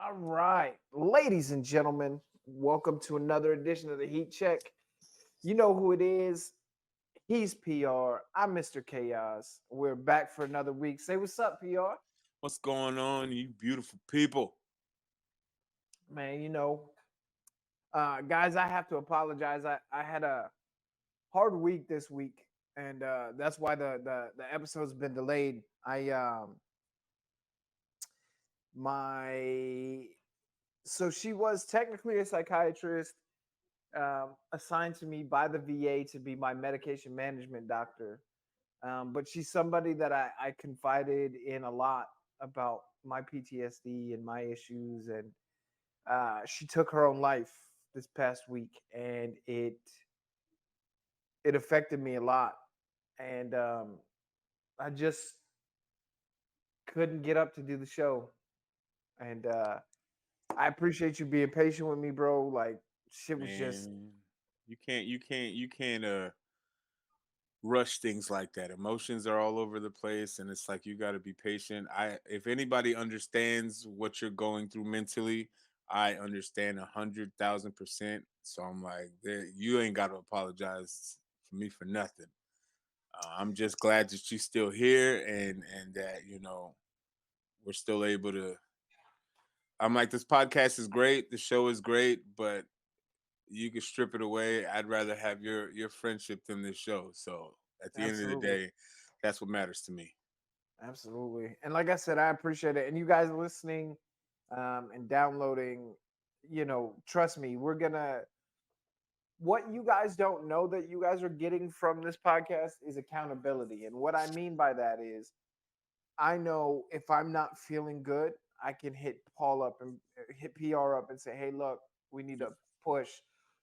All right, ladies and gentlemen, welcome to another edition of the Heat Check. You know who it is. He's PR. I'm Mr. Chaos. We're back for another week. Say what's up, PR. What's going on, you beautiful people? Man, guys, I have to apologize. I had a hard week this week, and that's why the episode's been delayed. My so she was technically a psychiatrist assigned to me by the VA to be my medication management doctor. But she's somebody that I confided in a lot about my PTSD and my issues. And she took her own life this past week, and it affected me a lot. And I just couldn't get up to do the show. And I appreciate you being patient with me, bro. Like shit was just Man, you can't rush things like that. Emotions are all over the place, and it's like you got to be patient. If anybody understands what you're going through mentally, I understand 100,000%. So I'm like, you ain't got to apologize for me for nothing. I'm just glad that you're still here, and that we're still able to. I'm like, this podcast is great, the show is great, but you can strip it away. I'd rather have your friendship than this show. So at the end of the absolutely. day, that's what matters to me. Absolutely. And like I said, I appreciate it. And you guys listening and downloading, trust me, what you guys don't know that you guys are getting from this podcast is accountability. And what I mean by that is I know if I'm not feeling good, I can hit Paul up and hit PR up and say, hey, look, we need to push.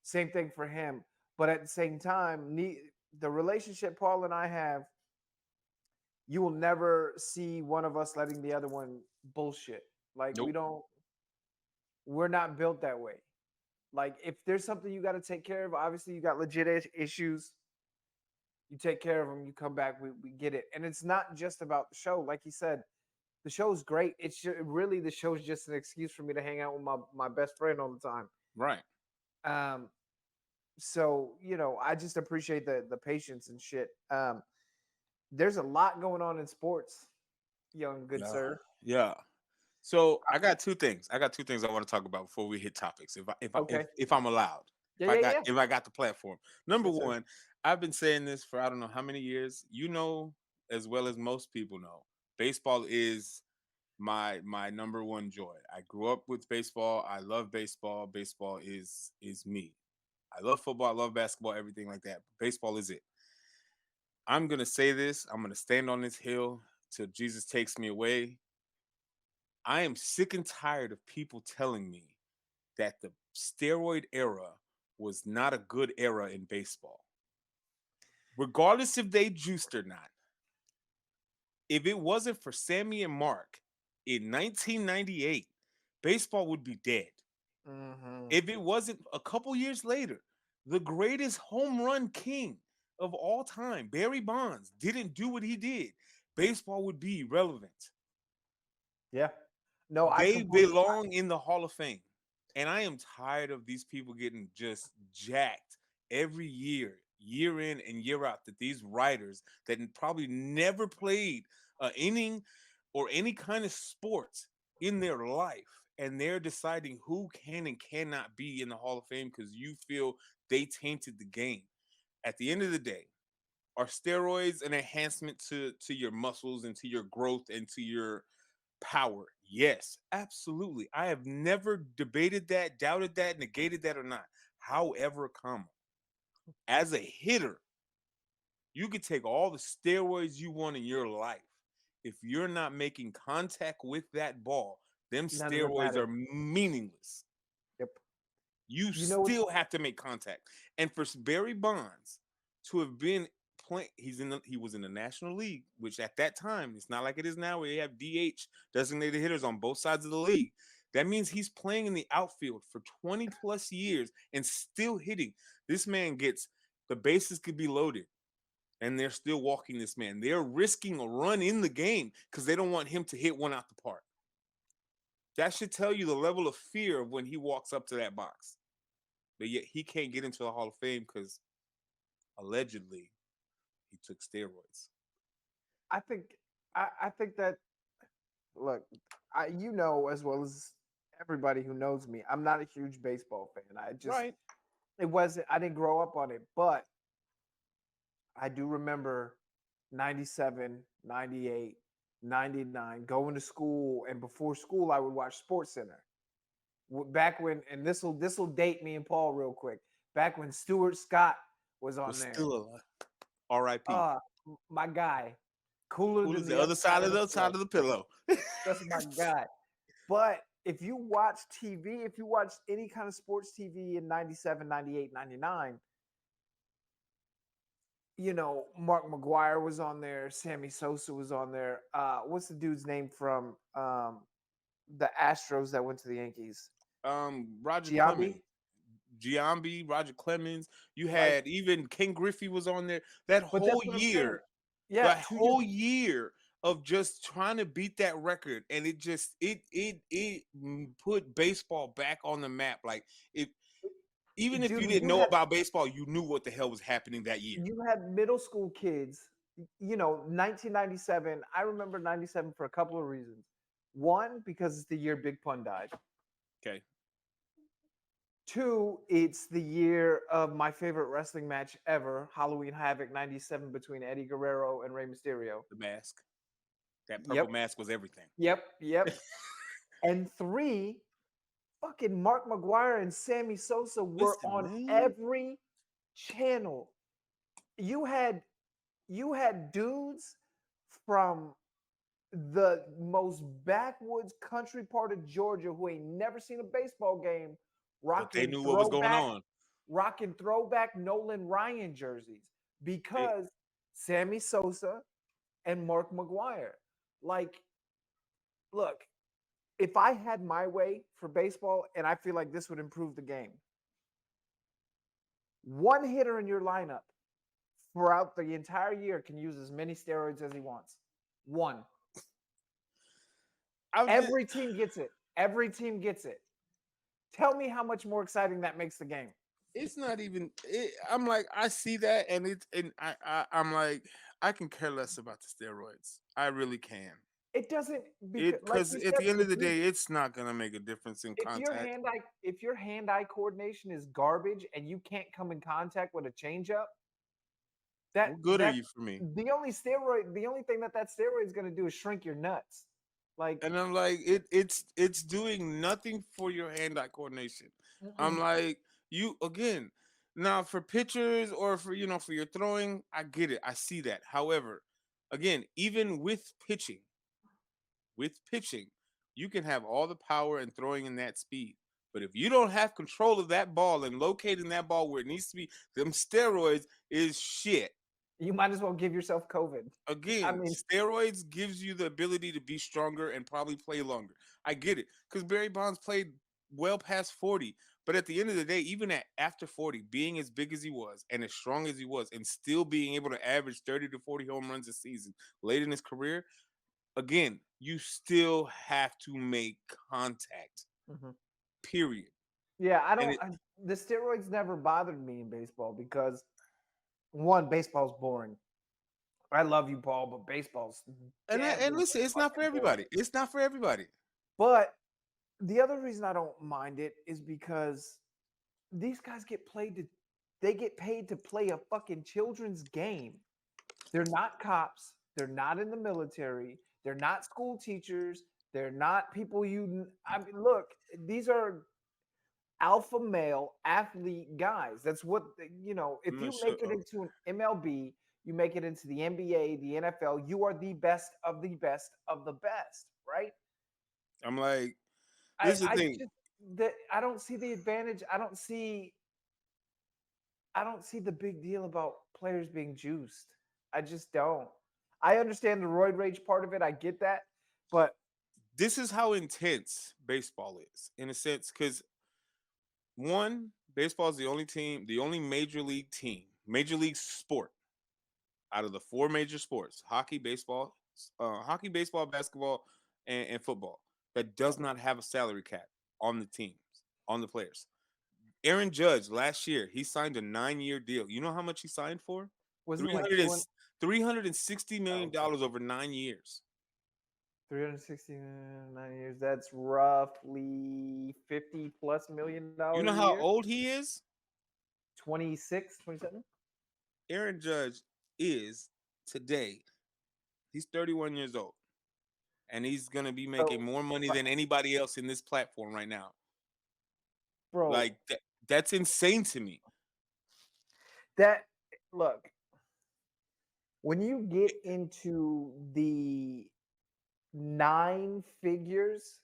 Same thing for him. But at the same time, the relationship Paul and I have, you will never see one of us letting the other one bullshit. Like Nope. we're not built that way. Like if there's something you got to take care of, obviously you got legit issues. You take care of them. You come back. We get it, and it's not just about the show. Like you said, the show's great. Really the show's just an excuse for me to hang out with my best friend all the time. Right. Um, so I just appreciate the patience and shit. There's a lot going on in sports, young good Yeah. sir. Yeah. So I got two things I want to talk about before we hit topics. Okay. If I'm allowed. Yeah, yeah, yeah. If I got the platform. Number Yes, sir. one, I've been saying this for I don't know how many years. You know as well as most people know. Baseball is my number one joy. I grew up with baseball. I love baseball. Baseball is me. I love football. I love basketball. Everything like that. Baseball is it. I'm gonna say this. I'm gonna stand on this hill till Jesus takes me away. I am sick and tired of people telling me that the steroid era was not a good era in baseball. Regardless if they juiced or not, if it wasn't for Sammy and Mark in 1998, baseball would be dead. Mm-hmm. If it wasn't a couple years later, the greatest home run king of all time, Barry Bonds, didn't do what he did, baseball would be irrelevant. Yeah. No, I They completely. belong in the Hall of Fame. And I am tired of these people getting just jacked every year, year in and year out, that these writers that probably never played an inning or any kind of sports in their life, and they're deciding who can and cannot be in the Hall of Fame because you feel they tainted the game. At the end of the day, are steroids an enhancement to your muscles and to your growth and to your power? Yes, absolutely. I have never debated that, doubted that, negated that or not. However, comma, as a hitter, you could take all the steroids you want in your life. If you're not making contact with that ball, them None of it steroids matters. are meaningless. Yep. You You know what's still have to make contact. And for Barry Bonds to have been playing, he was in the National League, which at that time it's not like it is now where you have DH, designated hitters, on both sides of the league. That means he's playing in the outfield for 20 plus years and still hitting. This man gets the bases could be loaded, and they're still walking this man. They're risking a run in the game because they don't want him to hit one out the park. That should tell you the level of fear of when he walks up to that box. But yet he can't get into the Hall of Fame because allegedly he took steroids. I think I think that look, you know as well as everybody who knows me, I'm not a huge baseball fan. Right. It wasn't I didn't grow up on it, but I do remember 97, 98, 99 going to school, and before school I would watch Sports Center. Back when, and this will date me and Paul real quick. Back when Stuart Scott was Was on there. still alive. R.I.P. Uh my guy, cooler Who than is the the other other side side of of the the pillow. pillow? That's my guy. But if you watch TV, if you watch any kind of sports TV in 97, 98, 99, Mark McGuire was on there, Sammy Sosa was on there. What's the dude's name from the Astros that went to the Yankees? Roger Giambi? Clemens. Giambi, Roger Clemens. You Like, had even Ken Griffey was on there. That but whole that's what I'm saying. year, Yeah, that 2 years. whole year of just trying to beat that record, and it just put baseball back on the map. Like it, even if Dude, you when didn't know about baseball, you knew what the hell was happening that year. you had middle school kids, 1997. I remember 97 for a couple of reasons. One, because it's the year Big Pun died. Okay, Two, it's the year of my favorite wrestling match ever, Halloween Havoc 97 between Eddie Guerrero and Rey Mysterio. the mask. That purple Yep. mask was everything. Yep. And three, fucking Mark McGuire and Sammy Sosa were Listen, on man. every channel. You had dudes from the most backwoods country part of Georgia who ain't never seen a baseball game But they rocking knew what was going throwback on. Nolan Ryan jerseys It, because Sammy Sosa and Mark McGuire. Like, look, if I had my way for baseball, and I feel like this would improve the game, one hitter in your lineup throughout the entire year can use as many steroids as he wants. One. Every team gets it. Every team gets it. Tell me how much more exciting that makes the game. it's not even. I'm like, I see that, and I'm like, I can care less about the steroids. I really can. It doesn't, because, It like because you at said, the end of the day, it's not gonna make a difference in if your contact. hand-eye coordination is garbage and you can't come in contact with a changeup, that What good are that you for me? the only thing that steroid is going to do is shrink your nuts. Like, And I'm like, it's doing nothing for your hand-eye coordination. I'm mm-mm. like, you again. Now for pitchers or for for your throwing, I get it. I see that. However, again, even with pitching, you can have all the power and throwing in that speed. But if you don't have control of that ball and locating that ball where it needs to be, them steroids is shit. You might as well give yourself COVID. I Again, mean, steroids gives you the ability to be stronger and probably play longer. I get it because Barry Bonds played well past 40. But at the end of the day, even after 40, being as big as he was and as strong as he was, and still being able to average 30 to 40 home runs a season late in his career, again, you still have to make contact. mhm. Period. Yeah, And it the steroids never bothered me in baseball because one, baseball's boring. I love you, Paul, but baseball's and deadly listen, it's not for fucking boring. everybody. It's not for everybody. But the other reason I don't mind it is because these guys get paid to play a fucking children's game. They're not cops. They're not in the military. They're not school teachers. They're not people I mean, look, these are alpha male athlete guys. That's what, if you make it into an MLB, you make it into the NBA, the NFL, you are the best of the best of the best, right? I'm like, I, this is the I thing. just I don't see the advantage. I don't see the big deal about players being juiced. I just don't. I understand the roid rage part of it. I get that, but This is how intense baseball is, in a sense, because one, baseball is the only team, the only major league sport out of the four major sports: hockey, baseball, basketball, and football. that does not have a salary cap on the teams, on the players. Aaron Judge last year, he signed a 9-year deal. You know how much he signed for? Wasn't it like 300 and, 200? $360 million Okay. over 9 years. 369 years. That's roughly 50 plus $1 million You know a how year. old he is? 26, 27. Aaron Judge is today, he's 31 years old. And he's going to be making So, more money but than anybody else in this platform right now. bro, Like, that's insane to me. that look, when you get into the 9 figures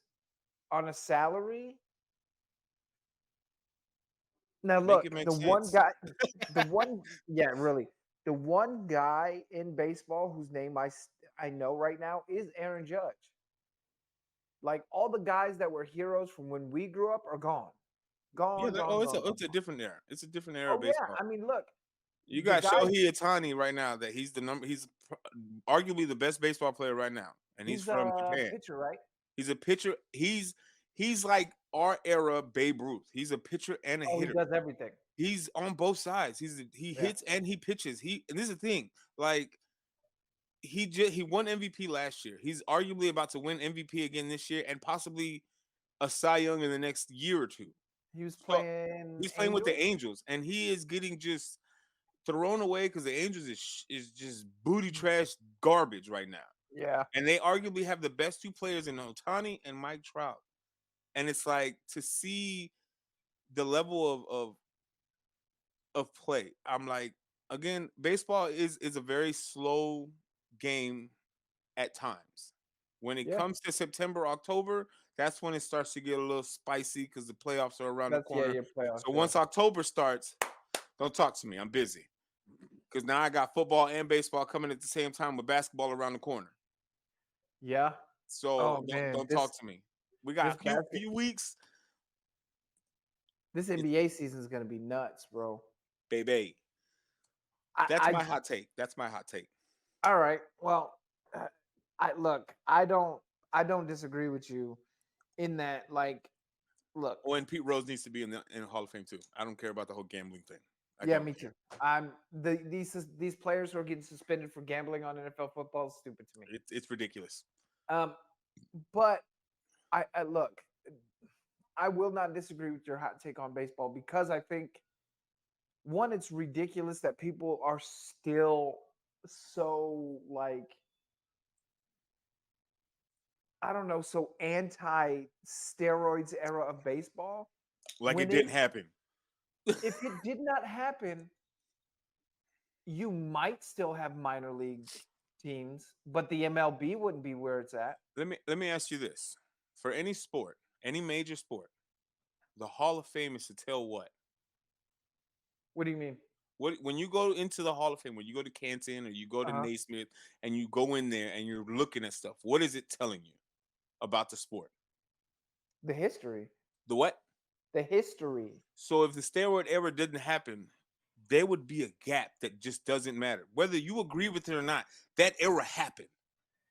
on a salary, now Make it look, make sense. yeah, really, the one guy in baseball whose name I know right now is Aaron Judge. Like all the guys that were heroes from when we grew up are gone, Yeah, gone, gone, gone, gone, it's a gone. different era. It's a different era of Oh yeah, baseball. I mean, look, You the got guy, Shohei Ohtani right now that he's arguably the best baseball player right now, and he's he's from a Japan. pitcher, right? He's a pitcher. He's like our era Babe Ruth. He's a pitcher and a Oh, he hitter. does everything. He's on both sides. He Yeah, hits and he pitches. And this is the thing. Like he won MVP last year. He's arguably about to win MVP again this year and possibly a Cy Young in the next year or two. he was So playing he's playing with the Angels. Angels, and he is getting just thrown away because the Angels is just booty trash garbage right now. Yeah, And they arguably have the best two players in Otani and Mike Trout. And it's like to see the level of play. I'm like, again, baseball is a very slow game at times. When it yeah. comes to September, October, that's when it starts to get a little spicy because the playoffs are around the That's corner. your playoffs. So Yeah, once October starts, don't talk to me. I'm busy because now I got football and baseball coming at the same time with basketball around the corner. yeah. So Oh man, don't talk to me. We this got a basket, few weeks, this it, NBA season is gonna be nuts, bro. baby. That's I my hot take. That's my hot take. all right. Well, uh, I look. I don't disagree with you in that. Like, look. Oh, and Pete Rose needs to be in the Hall of Fame too. I don't care about the whole gambling thing. I Yeah, don't me care. too. These players who are getting suspended for gambling on NFL football is stupid to me. It's ridiculous. Um, but I look. I will not disagree with your hot take on baseball because I think one, it's ridiculous that people are still so like I don't know, so anti steroids era of baseball. Like it When didn't happen. if it did not happen, you might still have minor league teams, but the MLB wouldn't be where it's at. Let me ask you this: for any sport, any major sport, the Hall of Fame is to tell what? What do you mean? What when you go into the Hall of Fame, when you go to Canton or you go to Uh-huh. Naismith and you go in there and you're looking at stuff, what is it telling you about the sport? The history. The what? The history. So if the steroid era didn't happen, there would be a gap that just doesn't matter. Whether you agree with it or not, that era happened.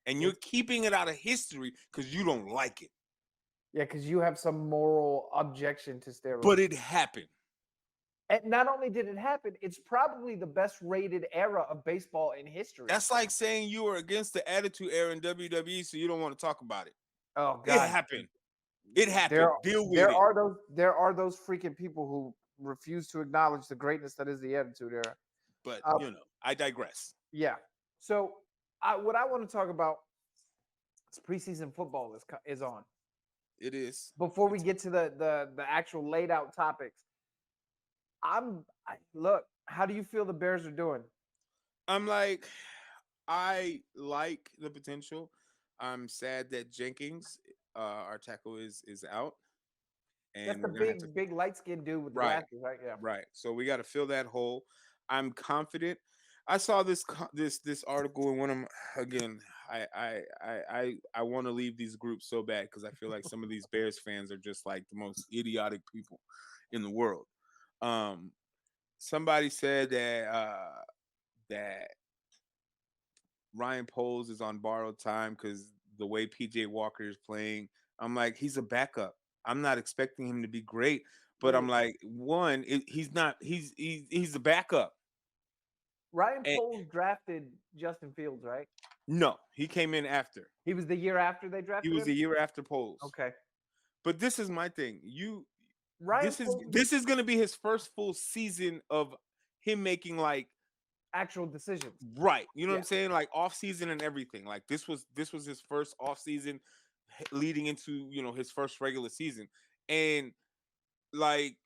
And you're It's keeping it out of history because you don't like it. yeah, because you have some moral objection to But steroids. it happened. And not only did it happen, it's probably the best rated era of baseball in history. That's like saying you were against the Attitude Era in WWE, so you don't want to talk about it. Oh It God. happened. It There happened. Deal with there it. are those freaking people who refuse to acknowledge the greatness that is the attitude era. But, Uh, I digress. yeah. So what I want to talk about is preseason football is on. It is. Before we It's, get to the actual laid out topics, look. How do you feel the Bears are doing? I'm like, I like the potential. I'm sad that Jenkins, our tackle, is out, That's and the we're gonna have to. big light skinned dude with the Right, glasses, right? Yeah. right. So we got to fill that hole. I'm confident. I saw this article in one of again. I want to leave these groups so bad because I feel like some of these Bears fans are just like the most idiotic people in the world. Um, Somebody said that Ryan Poles is on borrowed time because the way PJ Walker is playing. I'm like, he's a backup. I'm not expecting him to be great, but I'm Well, like, one, he's not. He's a backup. Ryan And Poles drafted Justin Fields, right? no, he came in after. He was the year after they He drafted was him. a year after Poles. Okay. But this is my thing. Ryan Poles This is gonna be his first full season of him making like actual decisions. right. You know what Yeah. I'm saying? Like off season and everything. Like this was his first off season leading into his first regular season. And like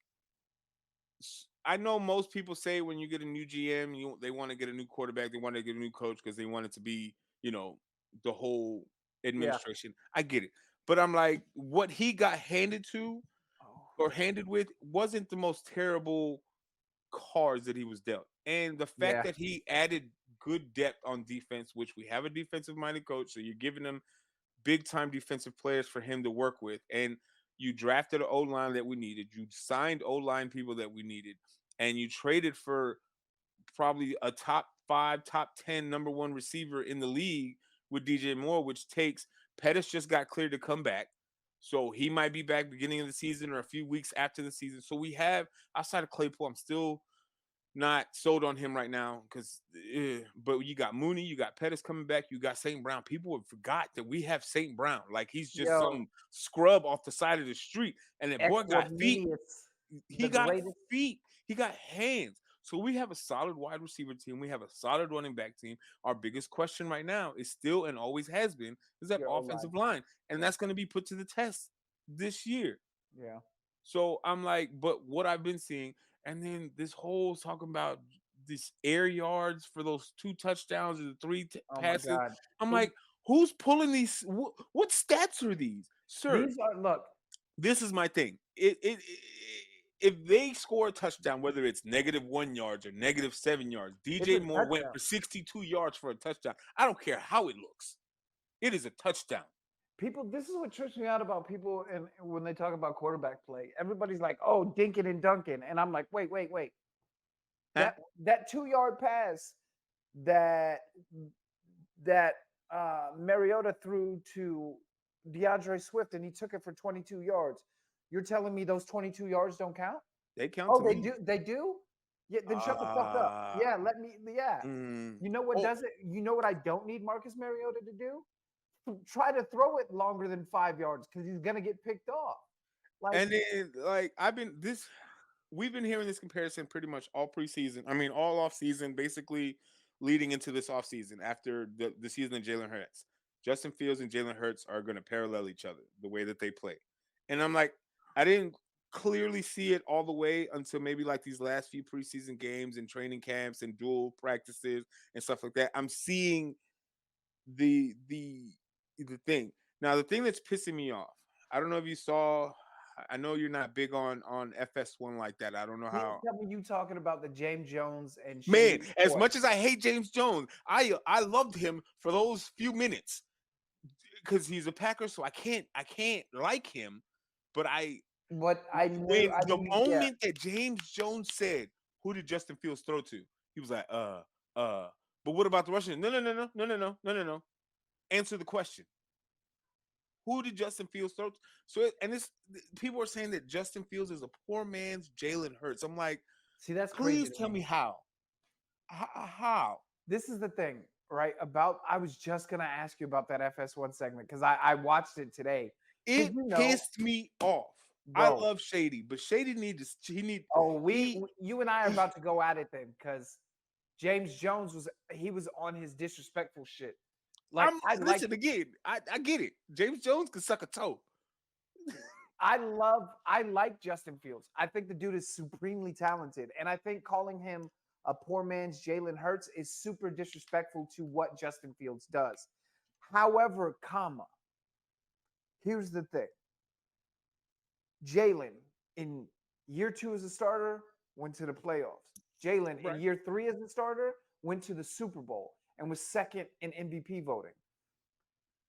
I know most people say when you get a new GM, they want to get a new quarterback, they want to get a new coach because they want it to be, the whole Yeah. administration. I get it. But I'm like, what he got handed to Oh, or handed with wasn't the most terrible cards that he was dealt. And the fact yeah. that he added good depth on defense, which we have a defensive minded coach, so you're giving him big time defensive players for him to work with. And you drafted an O line that we needed. You signed O line people that we needed, and you traded for probably a top 5, top 10, number one receiver in the league with DJ Moore, which takes Pettis just got cleared to come back. So he might be back beginning of the season or a few weeks after the season. So we have outside of Claypool, I'm still not sold on him right now because, but you got Mooney, you got Pettis coming back, you got St. Brown. People have forgot that we have St. Brown. Like he's just Yo, some scrub off the side of the street, and that boy got feet. Equanimeous, He the got greatest. feet. He got hands. So we have a solid wide receiver team. We have a solid running back team. Our biggest question right now is still and always has been is that Your O line. offensive line, and that's going to be put to the test this year. Yeah. So I'm like, but what I've been seeing, and then this whole talking about this air yards for those 2 touchdowns or the Oh my passes. God. I'm It- like, who's pulling these? What stats are these, sir? these are look. This is my thing. If they score a touchdown, whether it's -1 yards or -7 yards, It's DJ a Moore went touchdown. for 62 yards for a touchdown. I don't care how it looks. It is a touchdown. People, this is what trips me out about people, and when they talk about quarterback play, everybody's like, "Oh, Dinkin and Duncan," and I'm like, "Wait, wait, wait." Huh? That 2 yard pass that that Mariota threw to DeAndre Swift, and he took it for 22 yards. You're telling me those 22 yards don't count? They count Oh, to they me. do. They do. Yeah. Then shut the fuck up. Uh, Yeah. Let me. Yeah. mm, You know what oh, does it? You know what I don't need Marcus Mariota to do? Try to throw it longer than 5 yards because he's gonna get picked off. Like, and then like we've been hearing this comparison pretty much all preseason. I mean, all off season, basically leading into this off season after the season of Jalen Hurts. Justin Fields and Jalen Hurts are going to parallel each other the way that they play. And I'm like, I didn't clearly see it all the way until maybe like these last few preseason games and training camps and dual practices and stuff like that. I'm seeing the the the thing. Now, the thing that's pissing me off. I don't know if you saw. I know you're not big on FS1 like that. I don't know please how. tell me you talking about the James Jones and Man, Shady as McCoy. much as I hate James Jones, I loved him for those few minutes because he's a Packer, so I can't like him. But What I knew, when I the mean, yeah. moment that James Jones said, "Who did Justin Fields throw to?" He was like, uh. But what about the Russian? No, no, no, no, no, no, no, no, no, no. Answer the question. Who did Justin Fields throw to? So, and this people are saying that Justin Fields is a poor man's Jalen Hurts. I'm like, See, that's crazy please to tell me. me how. How? This is the thing, right? About I was just gonna ask you about that FS1 segment because I watched it today. Because It you know, pissed me off. I bro. love Shady, but Shady needs to. He need Oh, he. you and I are about to go at it then because James Jones was on his disrespectful shit. Like I'm I like listen again. I get it. James Jones can suck a toe. I like Justin Fields. I think the dude is supremely talented. And I think calling him a poor man's Jalen Hurts is super disrespectful to what Justin Fields does. However, comma, here's the thing. Jalen in year 2 as a starter went to the playoffs. Jalen in Right. year 3 as a starter went to the Super Bowl and was second in MVP voting.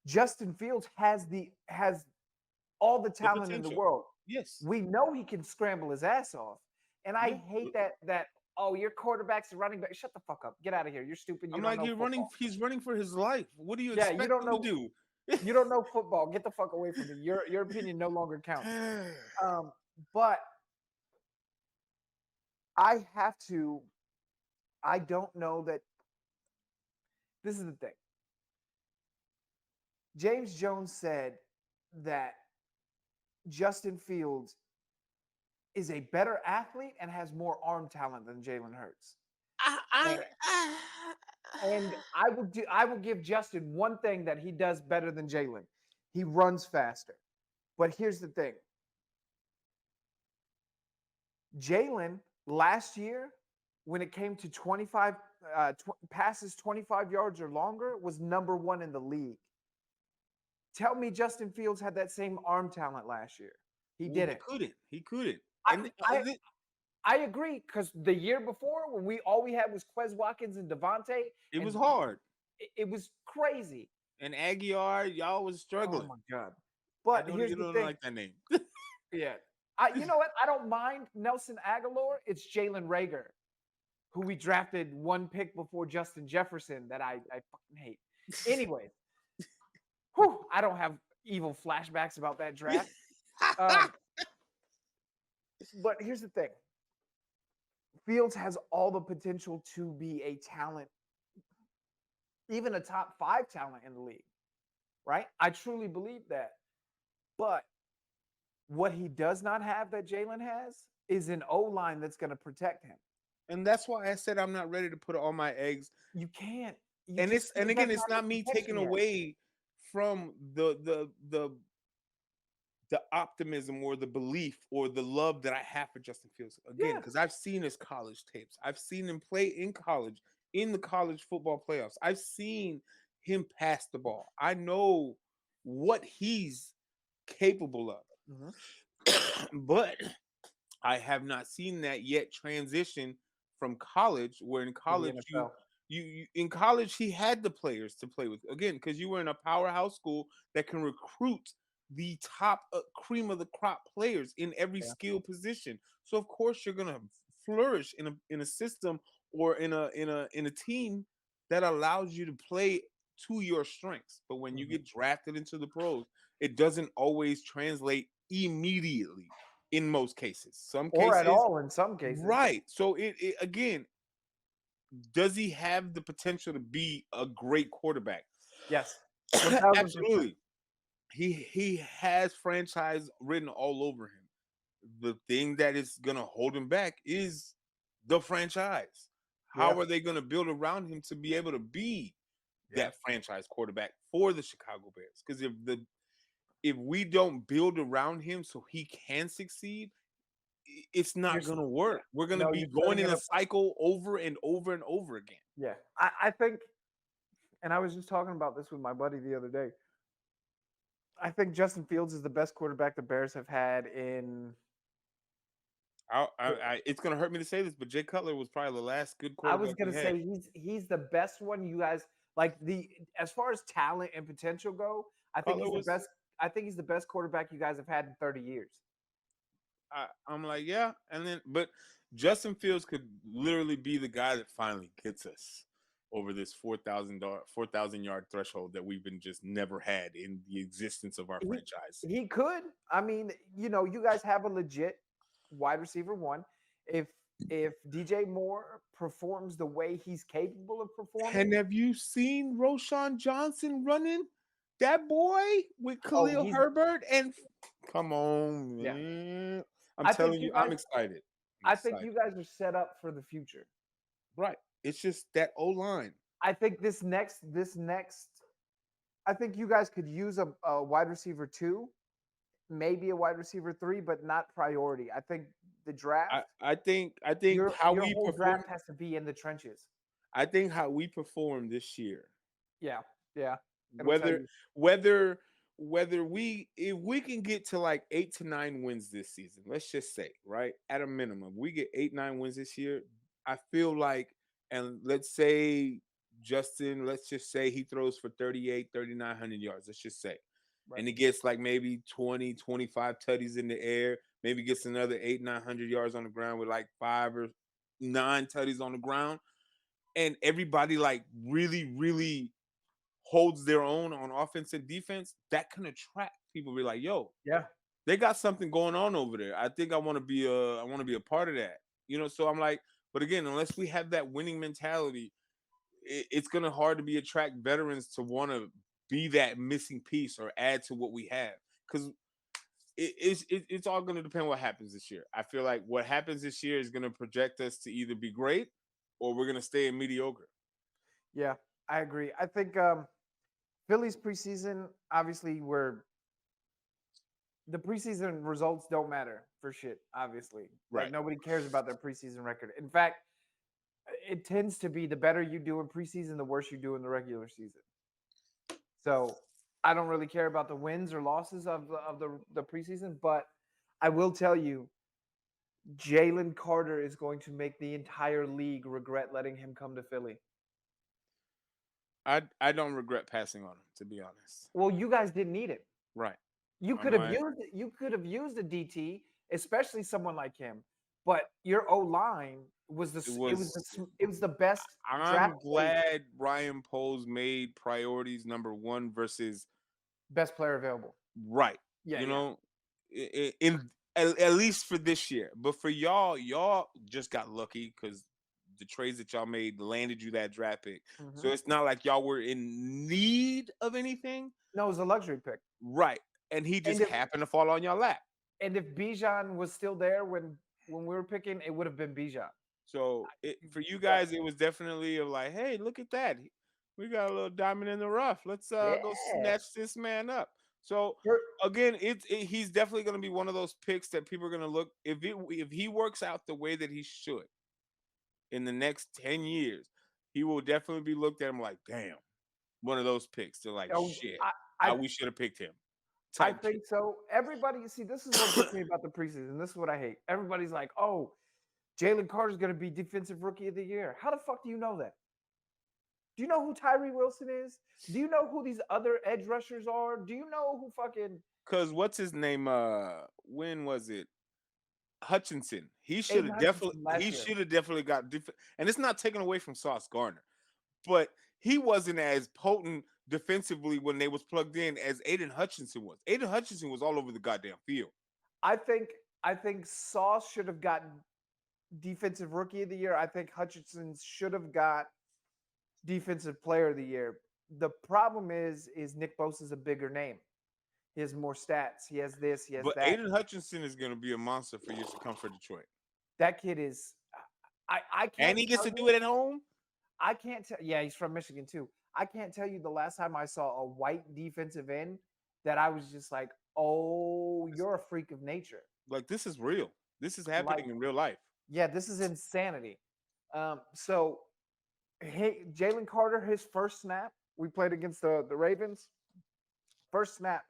Justin Fields has all the The talent in the potential. world. Yes. We know he can scramble his ass off. And I Yeah. hate that oh, your quarterback's a running back. Shut the fuck up. Get out of here. You're stupid. You I'm don't like, know you're running. football. He's running for his life. What do you Yeah, you expect don't him to know. do? You don't know football. Get the fuck away from me. Your opinion no longer counts. But I have to. I don't know that. This is the thing. James Jones said that Justin Fields is a better athlete and has more arm talent than Jalen Hurts. I, And I will give Justin one thing that he does better than Jalen. He runs faster. But here's the thing. Jalen last year, when it came to 25 passes 25 yards or longer, was number 1 in the league. Tell me Justin Fields had that same arm talent last year. He well, didn't. He couldn't. I, And I, I agree because the year before, when all we had was Quez Watkins and Devontae, it and was hard. it was crazy. And Aguiar, y'all was Oh struggling. my god! I But don't here's even the don't thing. like that name. Yeah, you know what? I don't mind Nelson Aguilar. It's Jalen Reagor, who we drafted 1 pick before Justin Jefferson that I fucking hate. Anyways, I don't have evil flashbacks about that draft. But here's the thing. Fields has all the potential to be a talent, even a top 5 talent in the league, right? I truly believe that. But what he does not have that Jalen has is an O-line that's going to protect him. And that's why I said I'm not ready to put all my eggs. You can't. And again, it's not me taking yet. away from the optimism or the belief or the love that I have for Justin Fields. Again, because I've seen his college tapes. I've seen him play in college, in the college football playoffs. I've seen him pass the ball. I know what he's capable of. But I have not seen that yet transition from college, where in college you in college he had the players to play with, again, because you were in a powerhouse school that can recruit the top cream of the crop players in every skill position. So of course you're gonna flourish in a system or in a team that allows you to play to your strengths. But when you get drafted into the pros, it doesn't always translate immediately in most cases. Some or cases, at all in some cases. right? So it again, does he have the potential to be a great quarterback? Yes. Absolutely. He has franchise written all over him. The thing that is going to hold him back is the franchise. How are they going to build around him to be able to be that franchise quarterback for the Chicago Bears? Because if we don't build around him so he can succeed, it's not going to work. We're going to be going in a cycle over and over and over again. Yeah. I think, and I was just talking about this with my buddy the other day. I think Justin Fields is the best quarterback the Bears have had in. It's going to hurt me to say this, but Jay Cutler was probably the last good quarterback. I was going to say he's the best one. You guys like as far as talent and potential go. I think he's the best. I think he's the best quarterback you guys have had in 30 years. I'm like, yeah, and then but Justin Fields could literally be the guy that finally gets us over this 4,000 yard threshold that we've been just never had in the existence of our franchise. He could. I mean, you guys have a legit wide receiver 1. If DJ Moore performs the way he's capable of performing. And have you seen Roschon Johnson running that boy with Khalil Herbert? And come on, man. I'm telling you, I'm excited. I think you guys are set up for the future. Right. It's just that O-line. I think this next, I think you guys could use a wide receiver 2, maybe a wide receiver 3, but not priority. I think the draft. I think your we whole perform, draft has to be in the trenches. I think how we perform this year. Yeah. Whether if we can get to like 8 to 9 wins this season, let's just say, right, at a minimum, we get 8-9 wins this year. I feel like, and let's say Justin, let's just say he throws for 3,900 yards, let's just say, and he gets like maybe 20, 25 tutties in the air, maybe gets another 800-900 yards on the ground with like 5 or 9 tutties on the ground, and everybody like really holds their own on offense and defense, that can attract people. Be like, yo, Yeah. they got something going on over there. I think I want to be a part of that. So I'm like, but again, unless we have that winning mentality, it's gonna hard to be attract veterans to want to be that missing piece or add to what we have. Because it's all going to depend what happens this year. I feel like what happens this year is going to project us to either be great or we're going to stay in mediocre. Yeah, I agree. I think Phillies preseason, obviously, the preseason results don't matter for shit, obviously. Like Right. nobody cares about their preseason record. In fact, it tends to be the better you do in preseason, the worse you do in the regular season. So I don't really care about the wins or losses of the preseason, but I will tell you, Jalen Carter is going to make the entire league regret letting him come to Philly. I don't regret passing on him, to be honest. Well, you guys didn't need it. Right. You I'm could have like, used a DT, especially someone like him. But your O line was it it was the best I'm draft place, glad Ryan Poles made priorities number one versus best player available. right. Yeah, You yeah. know, in at least for this year. But for y'all just got lucky because the trades that y'all made landed you that draft pick. So Mhm. it's not like y'all were in need of anything. No, it was a luxury pick. Right. And he And just if happened to fall on your lap. Bijan was still there when we were picking, it would have been Bijan. So for you But guys, it was definitely of like, hey, look at that. We got a little diamond in the rough. Let's yeah, go snatch this man up. So you're- again, he's definitely going to be one of those picks that people are going to look if he works out the way that he should in the next 10 years, he will definitely be looked at him like, damn, one of those picks. They're like, oh, shit, I we should have picked him. I Type shit. think so. Everybody, see, this is what gets me about the preseason. This is what I hate. Everybody's like, "Oh, Jalen Carter's going to be defensive rookie of the year." How the fuck do you know that? Do you know who Tyree Wilson is? Do you know who these other edge rushers are? Do you know who fucking Cause what's his name? When was it? Hutchinson. Aiden Hutchinson last He year? should have definitely got and it's not taken away from Sauce Gardner, but he wasn't as potent defensively when they was plugged in as Aiden Hutchinson was. Aiden Hutchinson was all over the goddamn field. I think Sauce should have gotten defensive rookie of the year. I think Hutchinson should have got defensive player of the year. The problem is Nick Bosa's a bigger name. He has more stats. He has this. He has But that. Aiden Hutchinson is going to be a monster for years to come for Detroit. That kid is. I And can't he gets tell to you. do it at home. I can't tell. Yeah, he's from Michigan too. I can't tell you the last time I saw a white defensive end that I was just like, "Oh, you're a freak of nature." Like this is real. This is Like, happening in real life. yeah, this is insanity. So, hey, Jalen Carter, his first snap, we played against the Ravens. First snap,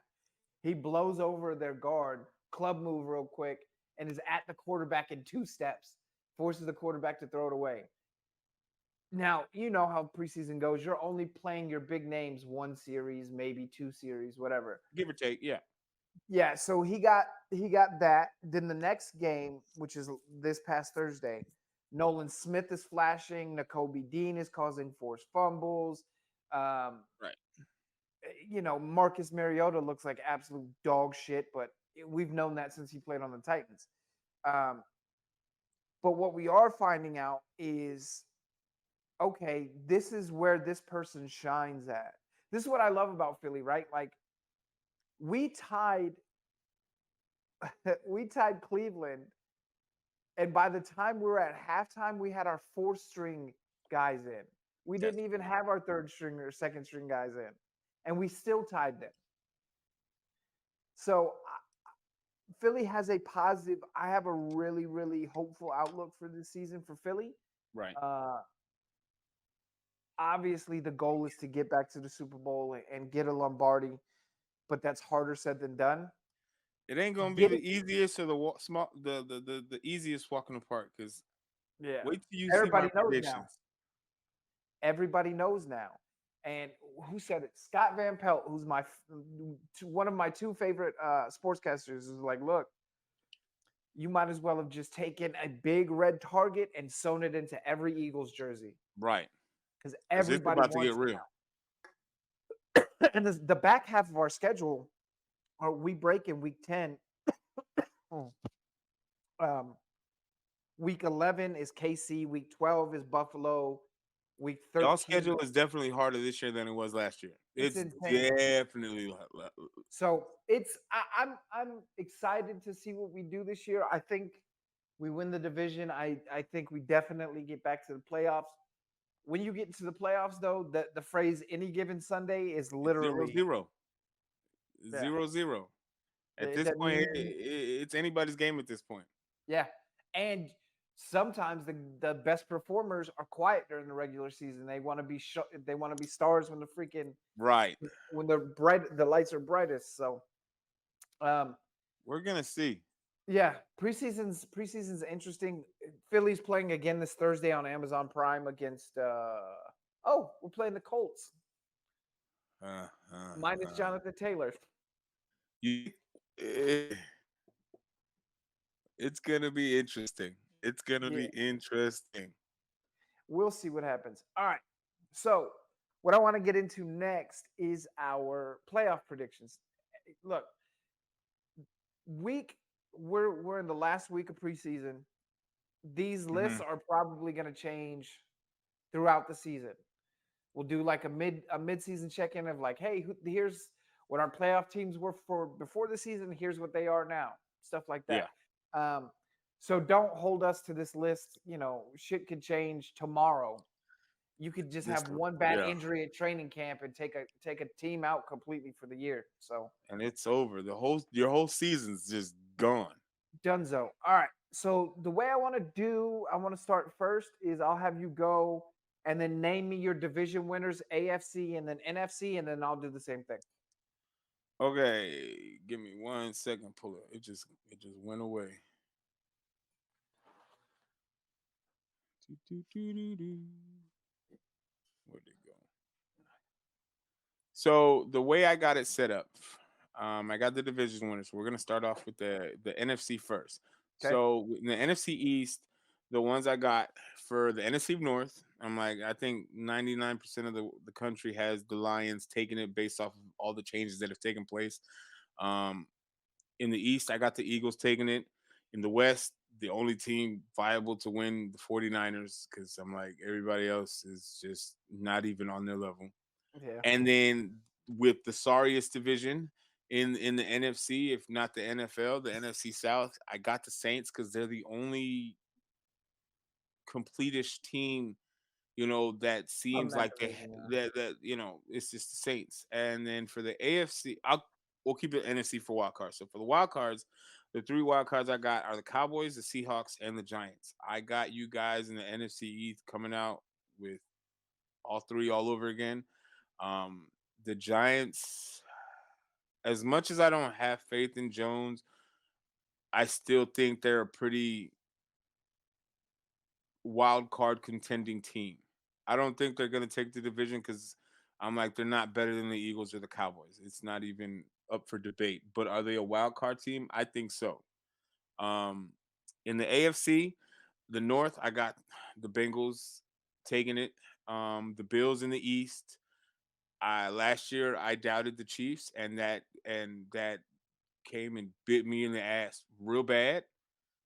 he blows over their guard, club move real quick, and is at the quarterback in 2 steps, forces the quarterback to throw it away. Now, you know how preseason goes. You're only playing your big names 1 series, maybe 2 series, whatever. Give or take, yeah. Yeah, so he got that. Then the next game, which is this past Thursday, Nolan Smith is flashing. Nakobe Dean is causing forced fumbles. Um, Right. Marcus Mariota looks like absolute dog shit, but we've known that since he played on the Titans. But what we are finding out is, okay, this is where this person shines at. This is what I love about Philly, right? Like we tied Cleveland, and by the time we were at halftime, we had our 4th-string guys in. We didn't even have our 3rd-string or 2nd-string guys in, and we still tied them. So Philly has a positive. I have a really, really hopeful outlook for this season for Philly. Right. Obviously, the goal is to get back to the Super Bowl and get a Lombardi, but that's harder said than done. It ain't gonna be the easiest or the easiest walk in the park because Yeah, wait till you see my everybody knows now. predictions. Everybody knows now. And who said it? Scott Van Pelt, who's one of my 2 favorite sportscasters, is like, look, you might as well have just taken a big red target and sewn it into every Eagles jersey. Right. Because Because it's everybody about to wants get real. And the back half of our schedule, or we break in week 10. Oh, um, week 11 is KC. Week 12 is Buffalo. Week Y'all 13, schedule is definitely harder this year than it was last year. it's It's insane. definitely So I'm excited to see what we do this year. I think we win the division. I think we definitely get back to the playoffs. When you get into the playoffs, though, the phrase "any given Sunday" is it's zero literally, zero yeah. 0-0. At this That point, means, it's anybody's game at this point. yeah. And sometimes the best performers are quiet during the regular season. They want to be they want to be stars when Right. the lights are brightest. So um, We're gonna see. yeah, preseason's interesting. Philly's playing again this Thursday on Amazon Prime against oh, we're playing the Colts Uh, uh, minus uh. Jonathan Taylor. You, eh, it's gonna be interesting. It's gonna Yeah, be interesting. we'll see what happens. All right. So, what I want to get into next is our playoff predictions. Look, week we're in the last week of preseason. These lists Hmm. are probably going to change throughout the season. We'll do like a mid-season check-in of like, hey, here's what our playoff teams were for before the season. Here's what they are now. Stuff like that. Yeah. Um, so don't hold us to this list. Shit could change tomorrow. You could just This. have one bad Yeah. injury at training camp and take a team out completely for the year. So And it's over. Your whole season's just gone. Dunzo. All right. So the way I want to start first is I'll have you go and then name me your division winners, AFC and then NFC, and then I'll do the same thing. Okay, give me 1 second. Pull it. It just went away. Doo-doo-doo-doo-doo. Where'd it go? So the way I got it set up, I got the division winners. We're gonna start off with the NFC first. Okay. So in the NFC East, the ones I got for the NFC North, I'm like, I think 99% of the country has the Lions taking it based off of all the changes that have taken place. Um, in the East, I got the Eagles taking it. In the West, the only team viable to win the 49ers, because I'm like, everybody else is just not even on their level. Yeah. And then with the sorriest division in the NFC, if not the NFL, the NFC South, I got the Saints because they're the only completish team, that From seems that like they division, yeah. that it's just the Saints. And then for the AFC, we'll keep it NFC for wild cards. So for the wild cards, the three wild cards I got are the Cowboys, the Seahawks, and the Giants. I got you guys in the NFC East coming out with all three all over again. Um, the Giants, as much as I don't have faith in Jones, I still think they're a pretty wild card contending team. I don't think they're going to take the division because I'm like, they're not better than the Eagles or the Cowboys. It's not even up for debate. But are they a wild card team? I think so. Um, in the AFC, the North, I got the Bengals taking it. The Bills in the East. Last year I doubted the Chiefs, and that came and bit me in the ass real bad.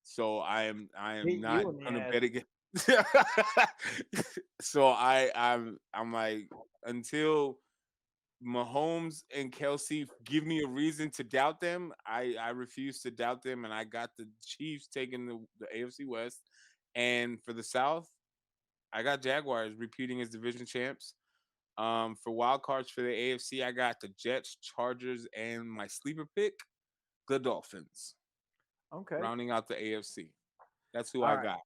So I am Hit not you in the gonna ass. bet again. So I'm like, until Mahomes and Kelsey give me a reason to doubt them, I refuse to doubt them, and I got the Chiefs taking the AFC West, and for the South, I got Jaguars repeating as division champs. For wild cards for the AFC, I got the Jets, Chargers, and my sleeper pick, the Dolphins, Okay. rounding out the AFC. That's who All I right. got.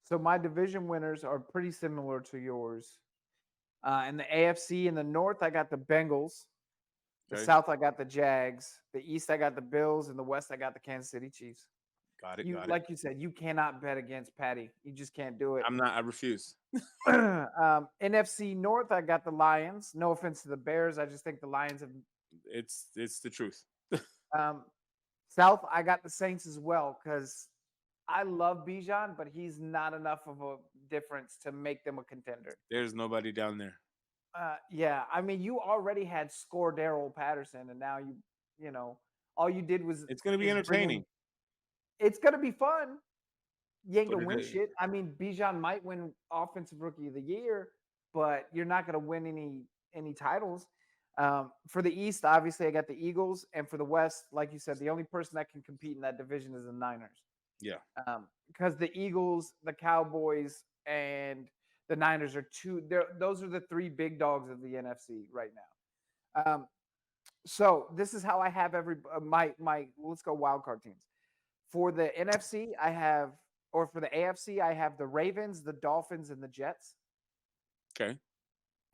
So my division winners are pretty similar to yours. In the AFC, in the North, I got the Bengals. The Okay, South, I got the Jags. The East, I got the Bills. And the West, I got the Kansas City Chiefs. got it, You, got it. like you said, you cannot bet against Patty. You just can't do it. I'm not. I refuse. NFC North, I got the Lions. No offense to the Bears, I just think the Lions have. It's the truth. Um, South, I got the Saints as well because I love Bijan, but he's not enough of a difference to make them a contender. There's nobody down there. Yeah, I mean, you already had score Daryl Patterson, and now you know, all you did was It's gonna be is bring in. entertaining, It's gonna be fun. You ain't but gonna win shit. I mean, Bijan might win Offensive Rookie of the Year, but you're not gonna win any titles. For the East, obviously, I got the Eagles, and for the West, like you said, the only person that can compete in that division is the Niners. yeah. Because the Eagles, the Cowboys, and the Niners are two. Those are the three big dogs of the NFC right now. So this is how I have every my let's go wild card teams. For the NFC, I have or for the AFC, I have the Ravens, the Dolphins, and the Jets. Okay.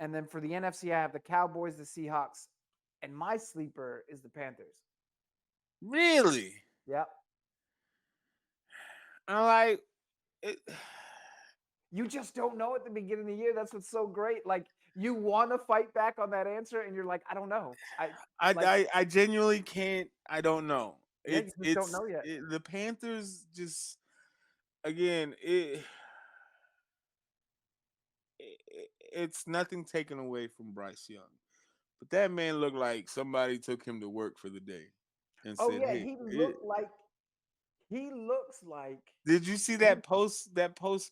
And then for the NFC, I have the Cowboys, the Seahawks, and my sleeper is the Panthers. Really? Yep. I like it. You just don't know at the beginning of the year. That's what's so great. Like you want to fight back on that answer, and you're like, I don't know. I like, I genuinely can't. I don't know. yeah, you just don't know yet. The Panthers just again it's nothing taken away from Bryce Young, but that man looked like somebody took him to work for the day and Oh said, yeah, "Hey, he looks like did you see he that post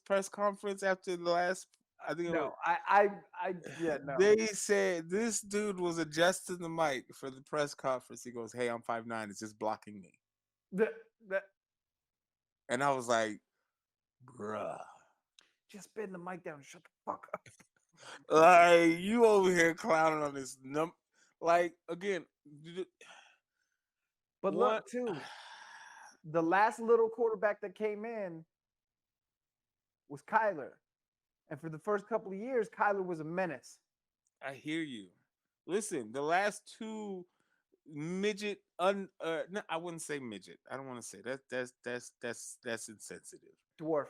press conference after the last? I think it was. no, yeah, no. They said this dude was adjusting the mic for the press conference. He goes, "Hey, I'm 5'9". It's just blocking me," The the and I was like, "Bruh." just bend the mic down and shut the fuck up. Like you over here clowning on this like again But one look, too, the last little quarterback that came in was Kyler. And for the first couple of years, Kyler was a menace. I hear you. Listen, the last two midget no, I wouldn't say midget. I don't want to say that that's insensitive. Dwarf.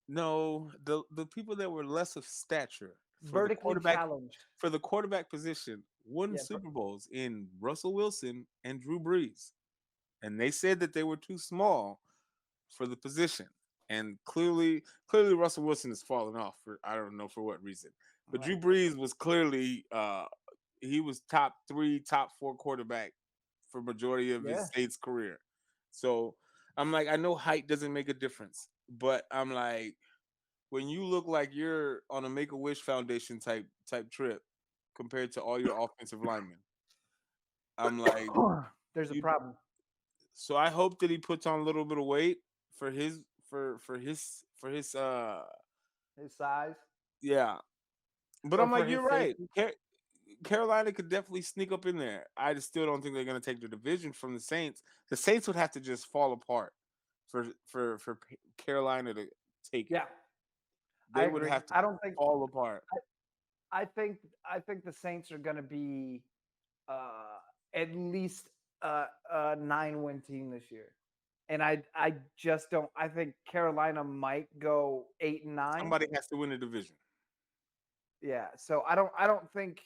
No, the people that were less of stature Vertically challenged. for the quarterback position won Yeah. Super Bowls in Russell Wilson and Drew Brees. And they said that they were too small for the position. And clearly Russell Wilson has fallen off for I don't know for what reason. But Right. Drew Brees was clearly he was top 3, top 4 quarterback for majority of Yeah. his Saints career. So I'm like, I know height doesn't make a difference, but I'm like, when you look like you're on a Make a Wish Foundation type trip compared to all your offensive linemen, I'm like, There's a you. problem. So I hope that he puts on a little bit of weight for his His size. yeah. But Or I'm for like, you're his right. safety. Carolina could definitely sneak up in there. I just still don't think they're going to take the division from the Saints. The Saints would have to just fall apart Carolina to take it. Yeah, I They would agree. have to I don't think fall apart. I think the Saints are gonna be uh at least a 9-win team this year. And I just don't I think Carolina might go 8-9. Somebody has to win the division. Yeah. So I don't think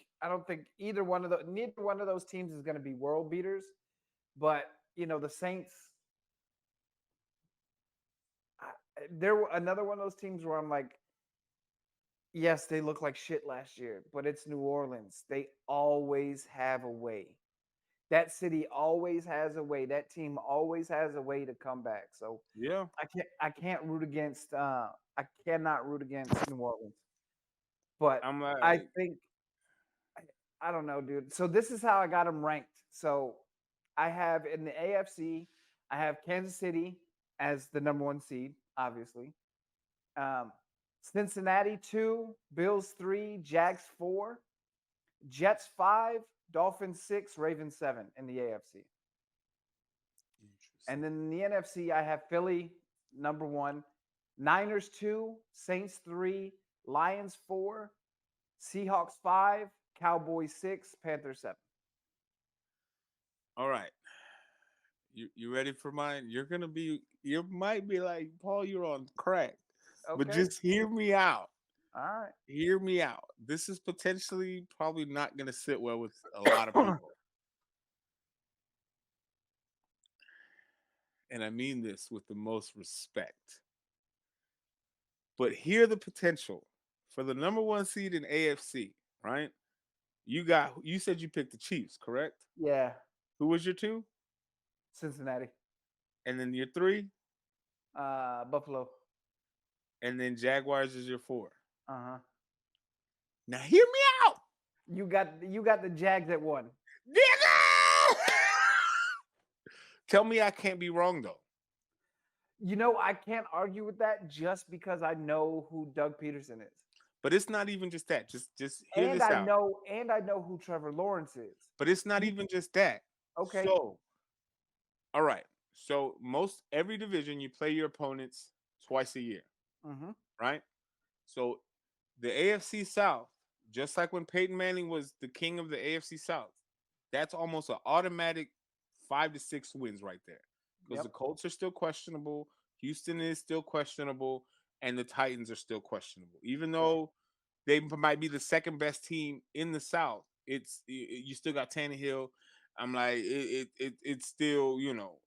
neither one of those teams is gonna be world beaters. But the Saints, they're another one of those teams where I'm like, yes, they look like shit last year, but it's New Orleans. They always have a way. That city always has a way. That team always has a way to come back. So Yeah. I can't root against I cannot root against New Orleans. But I'm I like, think I don't know, dude. So this is how I got them ranked. So I have in the AFC, I have Kansas City as the number 1 seed, obviously. Um, Cincinnati 2, Bills 3, Jags 4, Jets 5, Dolphins 6, Ravens 7 in the AFC. And interesting. then in the NFC, I have Philly number 1, Niners 2, Saints 3, Lions 4, Seahawks 5, Cowboys 6, Panthers 7. All right. You ready for mine? You might be like, Paul, you're on crack. But Okay. just hear me out. All Hear me out. This is potentially probably not gonna sit well with a lot of right. people. And I mean this with the most respect. But hear the potential for the number 1 seed in AFC, right? You said you picked the Chiefs, correct? Yeah, Who was your two? Cincinnati, And then your three? Buffalo. And then Jaguars is your four. Uh-huh. Now hear me out, You got the Jags at 1. nigga. Tell me I can't be wrong though. I can't argue with that just because I know who Doug Peterson is. But it's not even just that. Just hear And this I out. know and I know who Trevor Lawrence is. But it's not You even just that. okay. So, all right. So most every division you play your opponents twice a year, Mm-hmm. right? So the AFC South, just like when Peyton Manning was the king of the AFC South, that's almost an automatic 5 to 6 wins right there. Because the Yep. Colts are still questionable, Houston is still questionable, and the Titans are still questionable. Even Yeah. though they might be the second best team in the South, you still got Tannehill. I'm like it's still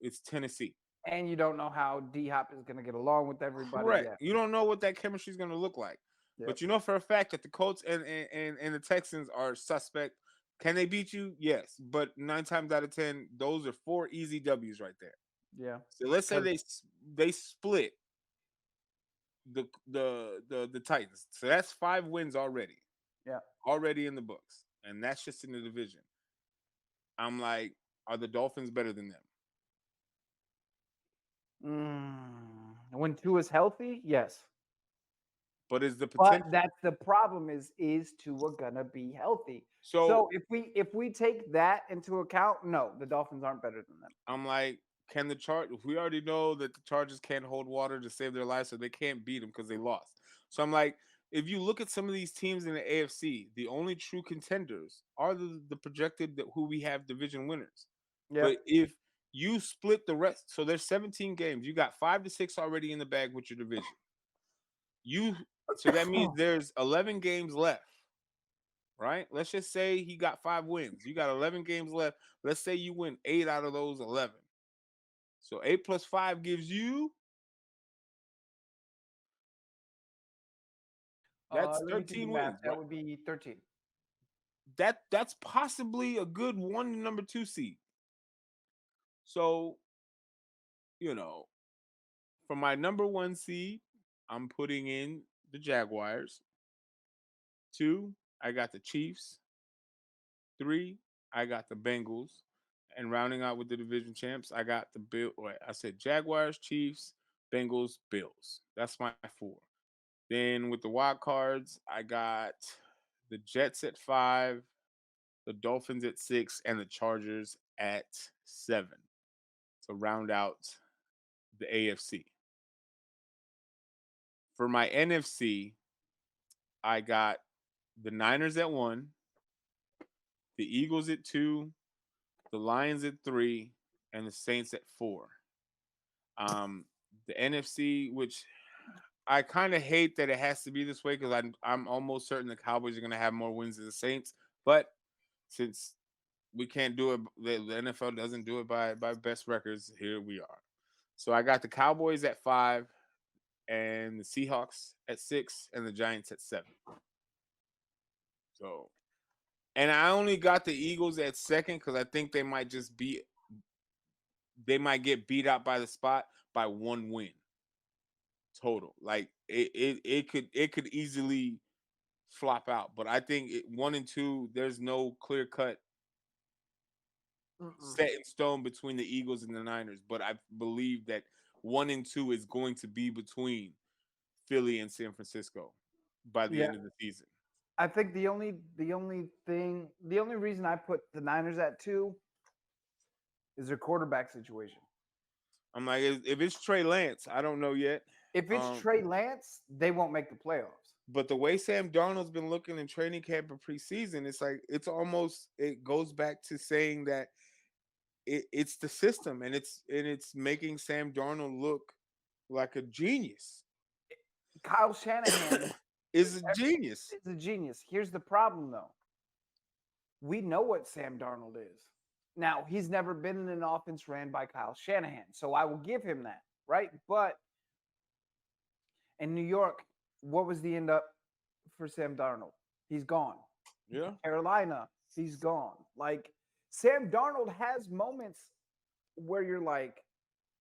it's Tennessee. And you don't know how D Hop is gonna get along with everybody Correct. yet. You don't know what that chemistry is going to look like, Yep. but you know for a fact that the Colts and the Texans are suspect. Can they beat you? Yes, but 9 times out of 10, those are 4 easy W's right there. Yeah. So let's say Because they split the Titans. So that's 5 wins yeah. already in the books, and that's just in the division. I'm like, are the Dolphins better than them? When two is healthy, yes. But is the But potential that's the problem is Tua gonna be healthy? so? So if we take that into account, no, the Dolphins aren't better than them. I'm like, can the chart? We already know that the Chargers can't hold water to save their lives, so they can't beat them because they lost. So I'm like, if you look at some of these teams in the AFC, the only true contenders are the projected who we have division winners. Yep. But if you split the rest, so there's 17 games, you got 5 to 6 already in the bag with your division. You so that means there's 11 games left, right? Let's just say he got 5 wins. You got 11 games left. Let's say you win 8 out of those 11. So 8 plus 5 gives you that's Let me do the 13 math. wins, That right? would be 13. That's possibly a good one number 2 seed. So, you know, for my number 1 seed, I'm putting in the Jaguars. 2, I got the Chiefs. 3, I got the Bengals. And rounding out with the division champs, I got the Bill. Wait, I said Jaguars, Chiefs, Bengals, Bills. That's my 4. Then with the wild cards, I got the Jets at 5, the Dolphins at 6, and the Chargers at 7 to round out the AFC. For my NFC, I got the Niners at 1, the Eagles at 2, the Lions at 3, and the Saints at 4. Um, the NFC, which I kind of hate that it has to be this way because I'm almost certain the Cowboys are going to have more wins than the Saints, but since we can't do it, the NFL doesn't do it by best records. Here we are. So I got the Cowboys at 5, and the Seahawks at 6, and the Giants at 7. So, and I only got the Eagles at second because I think they might get beat out by the spot by 1 win total. Like it could easily flop out, but I think 1 and 2, there's no clear cut Mm-mm. set in stone between the Eagles and the Niners. But I believe that 1 and 2 is going to be between Philly and San Francisco by the Yeah. end of the season. I think the only reason I put the Niners at 2 is their quarterback situation. I'm like, if it's Trey Lance, I don't know yet. If it's Um, Trey Lance, they won't make the playoffs. but the way Sam Darnold's been looking in training camp and preseason, it's like it goes back to saying that it's the system and it's making Sam Darnold look like a genius. Kyle Shanahan Is a genius. is a genius. Here's the problem, though. We know what Sam Darnold is. Now, he's never been in an offense ran by Kyle Shanahan, so I will give him that, right? But in New York, what was the end up for Sam Darnold? He's gone. Yeah. Carolina, he's gone. Like Sam Darnold has moments where you're like,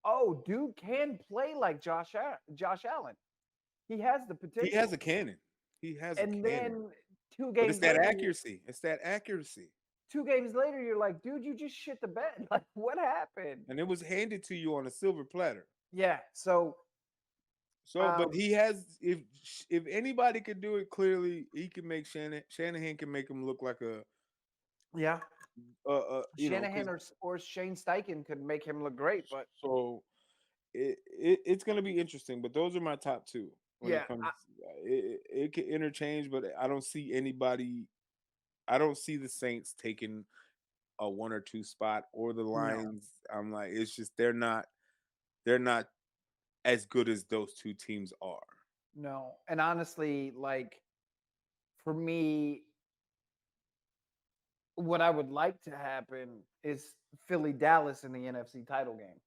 oh, dude can play like Josh Allen. He has the He has potential. a cannon. He has a And cannon. then two But it's games that later, accuracy. It's that accuracy. 2 games later, you're like, dude, you just shit the bed. Like, what happened? And it was handed to you on a silver platter. Yeah. So, So, but um, he has if anybody could do it, clearly he can make Shanahan can make him look like yeah, because Shanahan or Shane Steichen could make him look great, but so it's going to be interesting. But those are my top two when yeah, it comes. It can interchange, but I don't see anybody. I don't see the Saints taking a 1 or 2 spot or the no, Lions. I'm like, it's just they're not as good as those two teams are. no. And honestly, like for me, what I would like to happen is Philly Dallas in the NFC title game.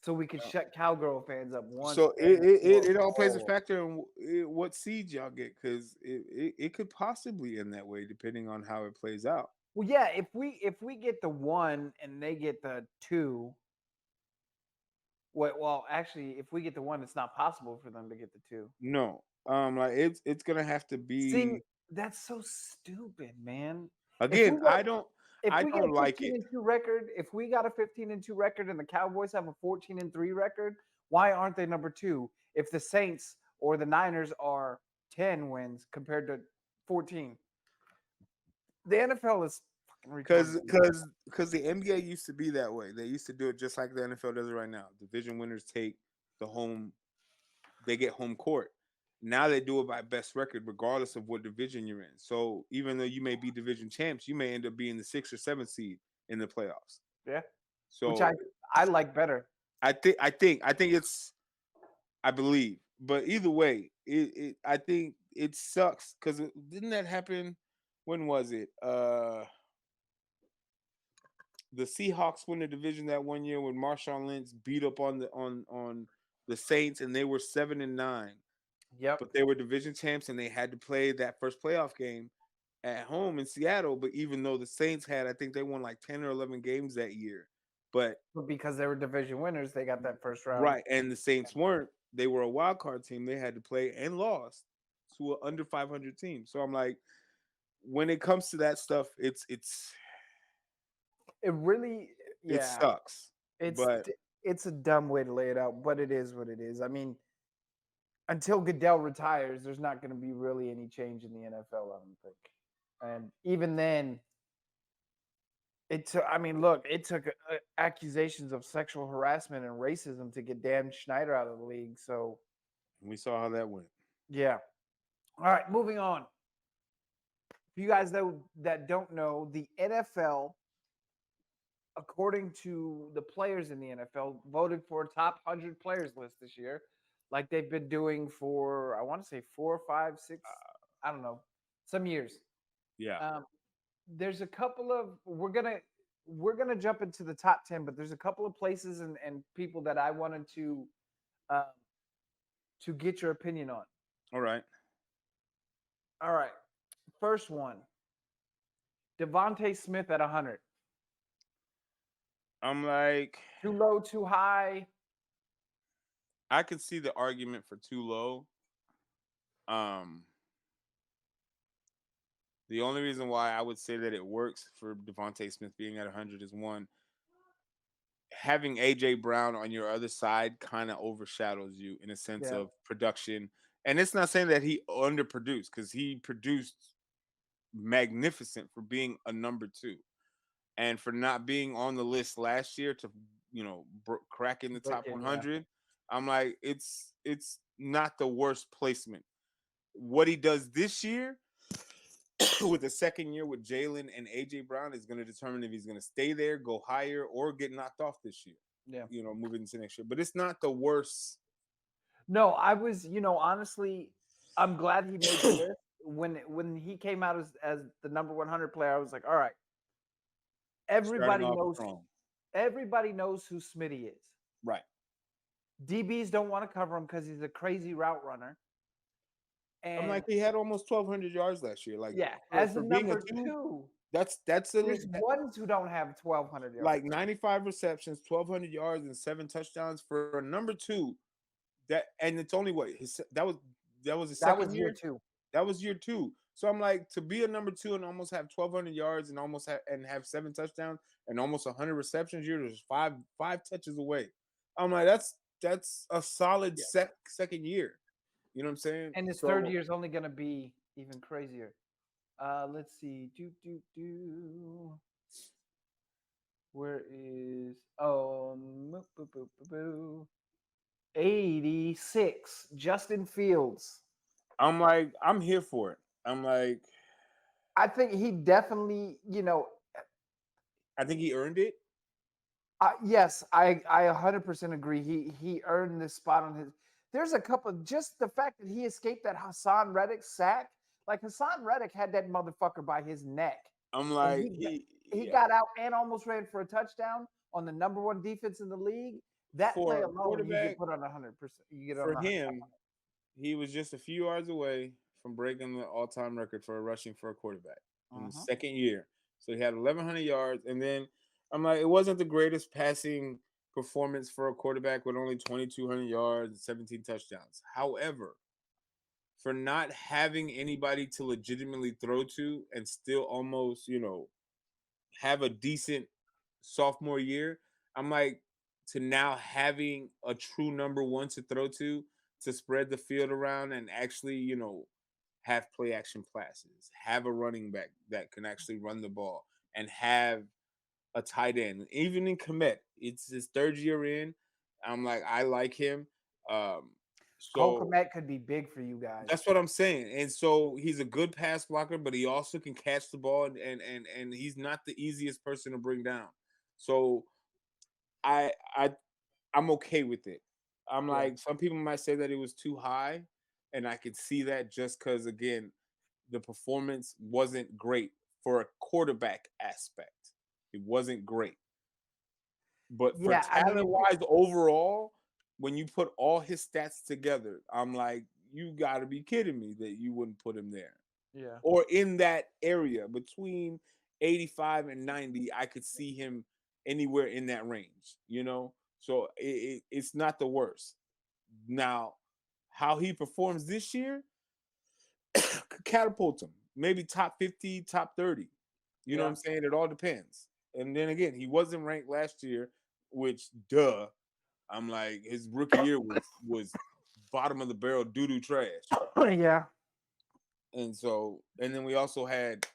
So we could shut cowgirl fans up once So and it for all plays a all. factor in what seeds y'all get because it could possibly end that way depending on how it plays out. Well, yeah, if we get the 1 and they get the 2, well, actually, if we get the 1, it's not possible for them to get the 2. No, like it's gonna have to See, be that's so stupid, man. If we again. get if I we get a don't like 15 it and 2 record, if we got a 15 and 2 record and the Cowboys have a 14 and 3 record, why aren't they number 2? If the Saints or the Niners are 10 wins compared to 14. The NFL is fucking retarded. because the NBA used to be that way. They used to do it just like the NFL does it right now. Division winners take the home, they get home court. Now they do it by best record, regardless of what division you're in. So even though you may be division champs, you may end up being the 6th or 7th seed in the playoffs. Yeah. Which So I like better. I think it's I believe, but either way, I think it sucks because didn't that happen? When was it? The Seahawks won the division that one year when Marshawn Lynch beat up on the Saints and they were 7-9, Yep. but they were division champs and they had to play that first playoff game at home in Seattle. But even though the Saints had, I think they won like 10 or 11 games that year, but But because they were division winners, they got that first round. right, and the Saints weren't. They were a wild card team. They had to play and lost to an under 500 team. So I'm like, when it comes to that stuff, It really, it yeah, sucks. it's But it's a dumb way to lay it out, but it is what it is. I mean, until Goodell retires, there's not going to be really any change in the NFL, I don't think. And even then, it took. I mean, look, it took accusations of sexual harassment and racism to get Dan Schneider out of the league. So we saw how that went. yeah. All right, moving on. For you guys that don't know, the NFL, according to the players in the NFL, voted for a top 100 players list this year, like they've been doing for, I want to say 4, 5, 6, I don't know, some years. Yeah. There's a couple of we're gonna jump into the top 10, but there's a couple of places and people that I wanted um, to get your opinion on. All right. All right, first one, Devontae Smith at 100. I'm like, Too low, too high. I could see the argument for too low. Um, the only reason why I would say that it works for Devontae Smith being at 100 is one, having AJ Brown on your other side kind of overshadows you in a sense Yeah, of production. And it's not saying that he underproduced because he produced magnificent for being a number 2 and for not being on the list last year to crack in the top breaking. Yeah, 100. I'm like, it's not the worst placement. What he does this year with the second year with Jalen and AJ Brown is going to determine if he's going to stay there, go higher, or get knocked off this year. yeah. Moving into next year. But it's not the worst. No, I was, honestly, I'm glad he made the list. When he came out as the number 100 player, I was like, all right, Starting everybody off knows strong. everybody knows who Smitty is. Right. DBs don't want to cover him because he's a crazy route runner. I'm And like, he had almost 1,200 yards last year. Like yeah, for, as a for being a number two, two, that's a there's ones who don't have 1,200 like yards. 95 receptions, 1,200 yards, and 7 touchdowns for a number two. That and it's only what that was his That second was year year. two. That was year two. So I'm like, to be a number two and almost have 1,200 yards and have 7 touchdowns and almost 100 receptions, you're just five touches away. I'm like, that's a solid Yeah. second year. You know what I'm saying? And his third So year is only going to be even crazier. Let's see. Do. Where is 86 Justin Fields. I'm like, I'm here for it. I'm like, I think he definitely, I think he earned it. yes, I 100% agree. He earned this spot on his. There's a couple. Just the fact that he escaped that Hassan Reddick sack, like Hassan Reddick had that motherfucker by his neck, I'm and like, he yeah, got out and almost ran for a touchdown on the number one defense in the league. That play for a alone, you get quarterback, put on 100%. You get on for 100. him, he was just a few yards away from breaking the all-time record for rushing for a quarterback in the Uh-huh. second year. So he had 1,100 yards, and then I'm like, it wasn't the greatest passing performance for a quarterback with only 2,200 yards and 17 touchdowns. However, for not having anybody to legitimately throw to and still almost, have a decent sophomore year, I'm like, to now having a true number one to throw to spread the field around and actually, have play action passes, have a running back that can actually run the ball, and have a tight end. Even in Komet, it's his third year in. I'm like, I like him. Um, Cole so Kmet could be big for you guys. that's what I'm saying. And so he's a good pass blocker, but he also can catch the ball, and he's not the easiest person to bring down. So I I I'm okay with it. I'm Yeah. like, some people might say that it was too high, and I could see that just because, again, the performance wasn't great for a quarterback aspect. It wasn't great. But for Yeah, I mean, talent wise overall, when you put all his stats together, I'm like, you got to be kidding me that you wouldn't put him there yeah. or in that area between 85 and 90. I could see him anywhere in that range, So it's not the worst. Now, how he performs this year could catapult him, maybe top 50, top 30. You know what Yeah. I'm saying? It all depends. And then again, he wasn't ranked last year, which duh. I'm like, his rookie year was bottom of the barrel doo doo trash. Yeah. And then we also had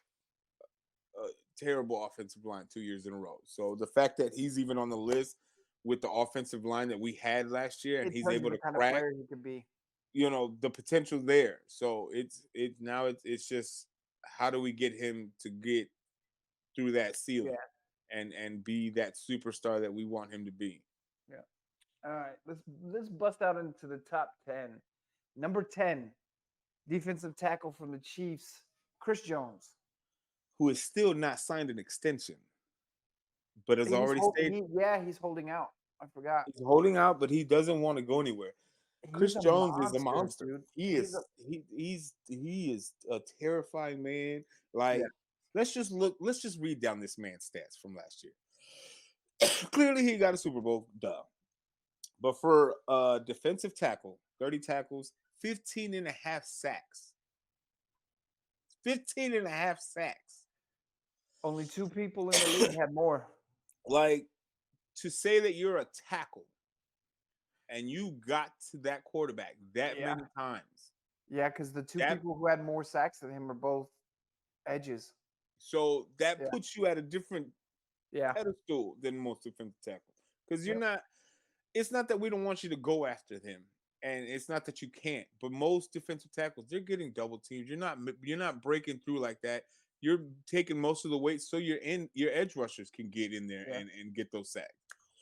a terrible offensive line 2 years in a row. So the fact that he's even on the list with the offensive line that we had last year, and It he's tells you able the to kind of crack, player he could be. the potential there. So it's just, how do we get him to get through that Yeah. ceiling and be that superstar that we want him to be? Yeah. All right. Let's bust out into the top 10. Number 10, defensive tackle from the Chiefs, Chris Jones. Who is still not signed an extension, but has He's already holding. stated He's holding out. I forgot. he's holding out, but he doesn't want to go anywhere. He's Chris a Jones is a monster, monster. dude. He He's a is he is a terrifying man. yeah. Like, let's just read down this man's stats from last year. Clearly he got a Super Bowl, duh. But for defensive tackle, 30 tackles, 15 and a half sacks. 15 and a half sacks. Only two people in the league had more. Like, to say that you're a tackle and you got to that quarterback that Yeah. many times. Yeah, because the two That people who had more sacks than him are both edges. so that Yeah. puts you at a different Yeah. pedestal than most defensive tackles. Because you're Yep. not, it's not that we don't want you to go after him. And it's not that you can't, but most defensive tackles, they're getting double teamed. You're not breaking through like that. You're taking most of the weight so your edge rushers can get in there Yeah. and get those sacks.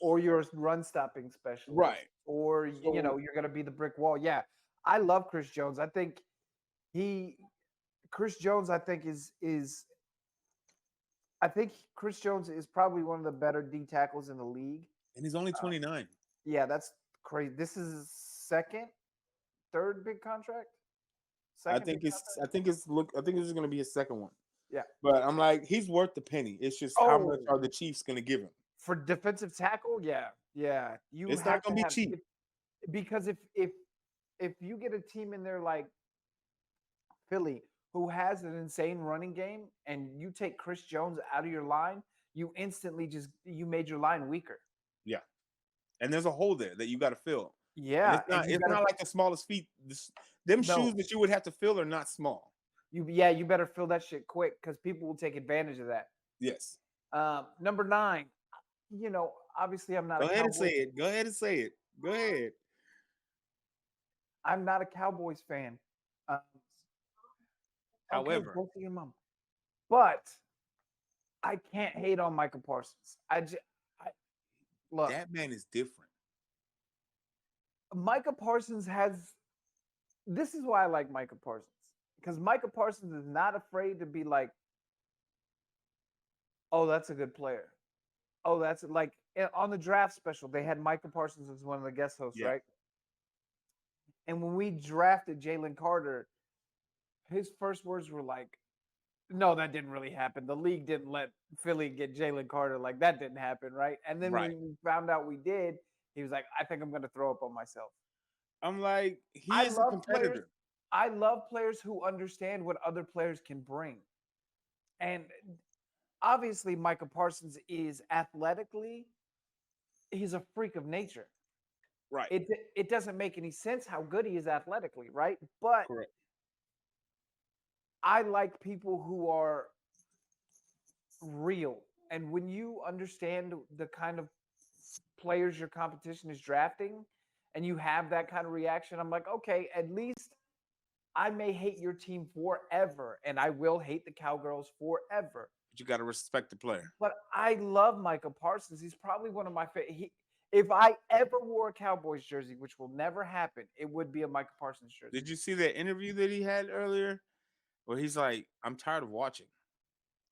Or you're a run stopping specialist, Right. or So you're gonna be the brick wall. Yeah. I love Chris Jones. I think he Chris Jones, I think Chris Jones is probably one of the better D tackles in the league. and he's only Uh, 29. yeah, that's crazy. This is his second, third big contract. I Second? think it's I think it's look I think this is gonna be his second one. Yeah. But I'm like, he's worth the penny. It's just how much Oh, are the Chiefs gonna give him? for defensive tackle, yeah, yeah. You It's not have gonna to be have cheap. because if you get a team in there like Philly who has an insane running game and you take Chris Jones out of your line, you instantly just you made your line weaker. Yeah. And there's a hole there that you gotta fill. And Yeah, and you it's gotta not like the smallest feet. Them shoes no, that you would have to fill are not small. you better fill that shit quick because people will take advantage of that. Yes. Number 9, obviously I'm not a Go ahead and say Cowboys. it. Go ahead and say it. Go ahead. I'm not a Cowboys fan. Um, okay, However, go see your mom. But I can't hate on Michael Parsons. I look, that man is different. Micah Parsons has. This is why I like Micah Parsons because Micah Parsons is not afraid to be like, "Oh, that's a good player." Oh, that's like on the draft special. They had Micah Parsons as one of the guest hosts, Yeah. right? And when we drafted Jalen Carter, his first words were like, "No, that didn't really happen. The league didn't let Philly get Jalen Carter. Like that didn't happen, right?" And then Right. when we found out we did, he was like, "I think I'm going to throw up on myself." I'm like, he I is a love players. competitor. I love players who understand what other players can bring. And obviously, Michael Parsons is athletically, he's a freak of nature. Right. It doesn't make any sense how good he is athletically, right? But Correct. I like people who are real. And when you understand the kind of players your competition is drafting and you have that kind of reaction, I'm like, okay, at least I may hate your team forever and I will hate the Cowgirls forever. But you gotta respect the player. But I love Michael Parsons. He's probably one of my favorite. If I ever wore a Cowboys jersey, which will never happen, it would be a Michael Parsons jersey. Did you see that interview that he had earlier? Where he's like, I'm tired of watching.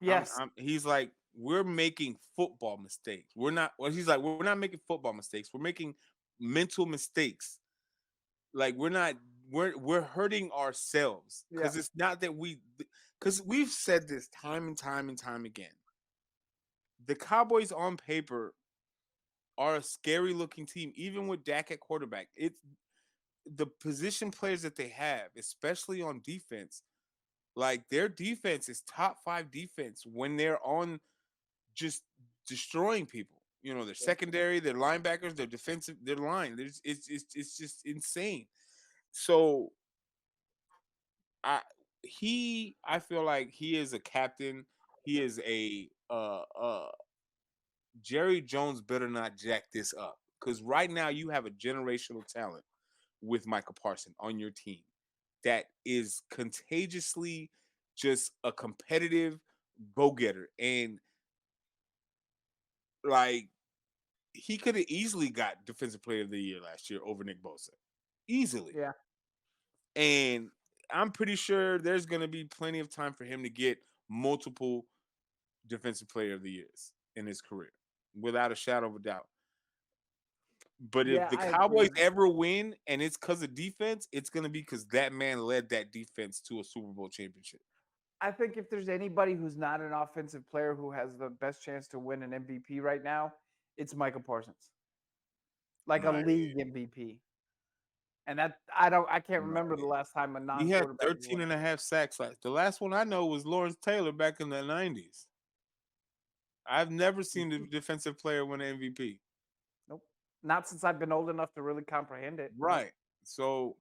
Yes. He's like, we're making football mistakes. We're not well, he's like, we're not making football mistakes. We're making mental mistakes. Like we're hurting ourselves Yeah. because it's not that because we've said this time and time and time again. The Cowboys on paper are a scary looking team, even with Dak at quarterback. It's the position players that they have, especially on defense. Like their defense is top 5 defense when they're on just destroying people. You know, their secondary, their linebackers, their defensive, their line. It's just insane. So I feel like he is a captain. He is a Jerry Jones better not jack this up because right now you have a generational talent with Michael Parsons on your team that is contagiously just a competitive go-getter. And like he could have easily got defensive player of the year last year over Nick Bosa. Easily. Yeah. And I'm pretty sure there's gonna be plenty of time for him to get multiple defensive player of the years in his career, without a shadow of a doubt. But if Yeah, the I Cowboys agree. ever win and it's because of defense, it's gonna be because that man led that defense to a Super Bowl championship. I think if there's anybody who's not an offensive player who has the best chance to win an MVP right now, it's Michael Parsons. Like a Like, league MVP. And that I can't remember the like, last time a he had non-quarterback has 13 won it. and a half sacks. Like the last one I know was Lawrence Taylor back in the 90s. I've never seen the defensive player win an MVP. Nope. Not since I've been old enough to really comprehend it. No. Right. So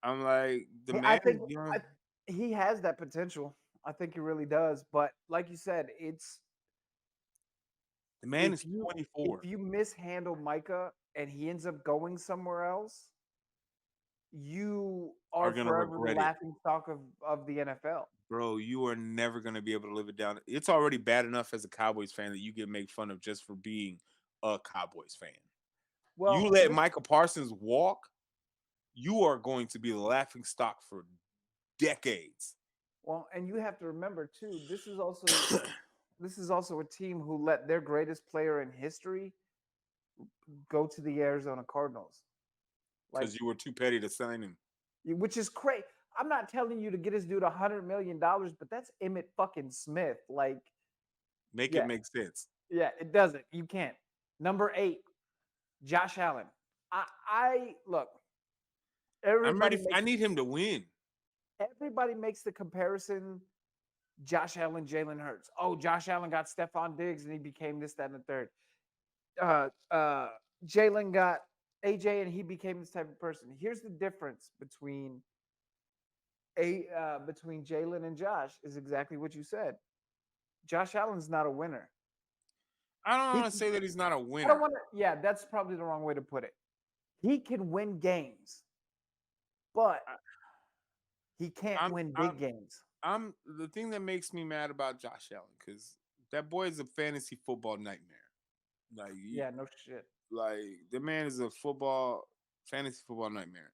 I'm like, the I man is think young. he has that potential. I think he really does. But like you said, it's The man if is you 24. mishandle Micah and he ends up going somewhere else, you Are are gonna forever the regret it. laughing stock of the NFL. Bro, you are never gonna be able to live it down. It's already bad enough as a Cowboys fan that you get made fun of just for being a Cowboys fan. You Well, let Michael Parsons walk, you are going to be the laughing stock for decades. and you have to remember too, this is also a team who let their greatest player in history go to the Arizona Cardinals. Like Because you were too petty to sign him. which is crazy. I'm not telling you to get his dude $100 million, but that's Emmett fucking Smith. Like, Make it yeah, make sense. yeah, it doesn't. You can't. Number 8, Josh Allen. I look. I'm ready. Everybody I makes need him to win. everybody makes the comparison. Josh Allen, Jalen Hurts. Oh, Josh Allen got Stephon Diggs and he became this, that, and the third. Uh, uh, Jalen got AJ and he became this type of person. Here's the difference between Jalen and Josh is exactly what you said. Josh Allen's not a winner. I don't He want to say that he's not a I don't winner. want to. Yeah, that's probably the wrong way to put it. He can win games, but I, he can't I'm win I'm big games. I'm the thing that makes me mad about Josh Allen because that boy is a fantasy football nightmare. Like, Yeah, no shit. the man is a fantasy football nightmare.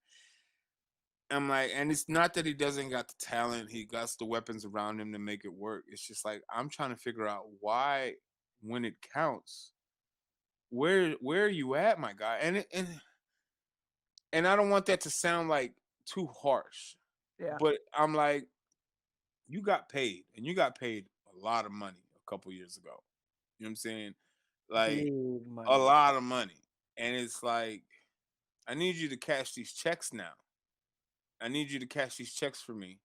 I'm like, and it's not that he doesn't got the talent; he got the weapons around him to make it work. It's just like I'm trying to figure out why, when it counts, where are you at, my guy? And I don't want that to sound like too harsh, Yeah, but I'm like, you got paid, and you got paid a lot of money a couple years ago. You know what I'm saying? Like big a money. lot of money, and it's like I need you to cash these checks now. I need you to cash these checks for me.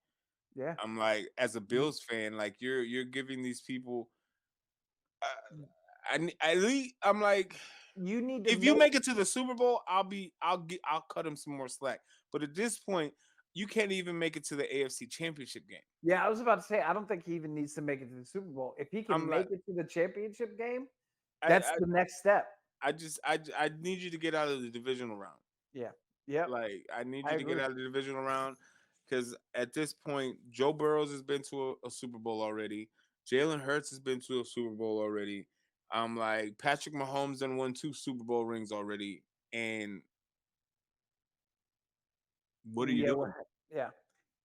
Yeah, I'm like, as a you, Bills fan, like you're giving these people. At least I'm like, you need to if you make. make it to the Super Bowl, I'll cut him some more slack. But at this point, you can't even make it to the AFC Championship game. Yeah, I was about to say I don't think he even needs to make it to the Super Bowl. If he can I'm like, make it to the championship game, I that's I, the next step. I need you to get out of the divisional round. Yeah. Yep. Like, I need I you to get agree. out of the divisional round because at this point, Joe Burrows has been to a Super Bowl already. Jalen Hurts has been to a Super Bowl already. I'm like, Patrick Mahomes done won 2 Super Bowl rings already. And what are you Yeah. doing? Yeah.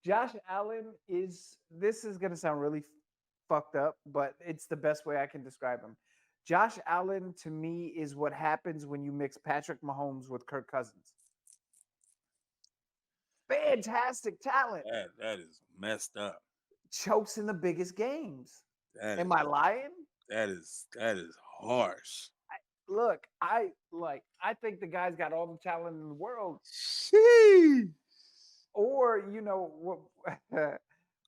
Josh Allen is. This is gonna sound really fucked up, but it's the best way I can describe him. Josh Allen to me is what happens when you mix Patrick Mahomes with Kirk Cousins. Fantastic talent, That is messed up. chokes in the biggest games. That Am is I lying? that is harsh. Look, I think the guy's got all the talent in the world. Sheesh. Or what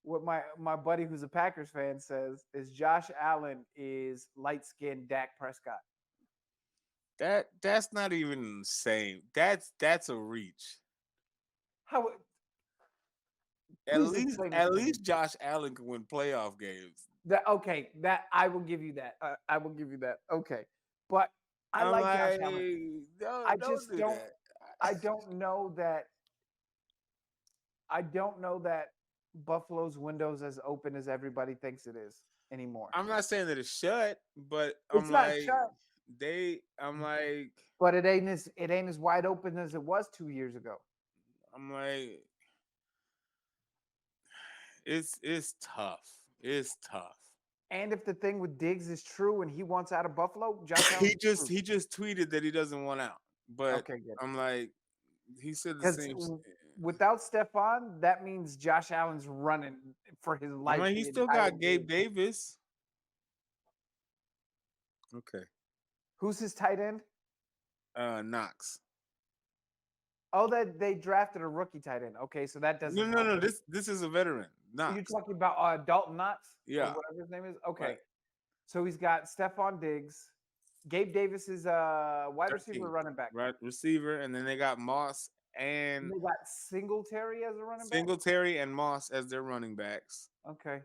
what my buddy who's a Packers fan says is Josh Allen is light skinned Dak Prescott. That's not even the same. That's a reach. How At please least explain it at to me. least Josh Allen can win playoff games. That okay, that I will give you that. I will give you that. Okay. But I I'm like Josh like, Allen. I don't just do don't that. I don't know that I don't know that Buffalo's window's as open as everybody thinks it is anymore. I'm not saying that it's shut, but It's not shut, I'm like, but it ain't as wide open as it was 2 years ago. I'm like, it's tough. It's tough. And if the thing with Diggs is true and he wants out of Buffalo, Josh He Allen's just screwed. he just tweeted that he doesn't want out, but Okay, good. I'm like, he said the Because same. without Stephon, that means Josh Allen's running for his I'm life like, he the still entire got Gabe game. Davis. Okay, Who's his tight end? Knox. Oh, that they drafted a rookie tight end. Okay, so that No, doesn't no, help no. him. This is a veteran, You're Knox. talking about Dalton Knox or Yeah, whatever his name is. right. Okay, so he's got Stephon Diggs. Gabe Davis is a wide receiver, 13, running back. right receiver, and then they got Moss And and they got Singletary as a running back. Singletary and Moss as their running backs. Okay.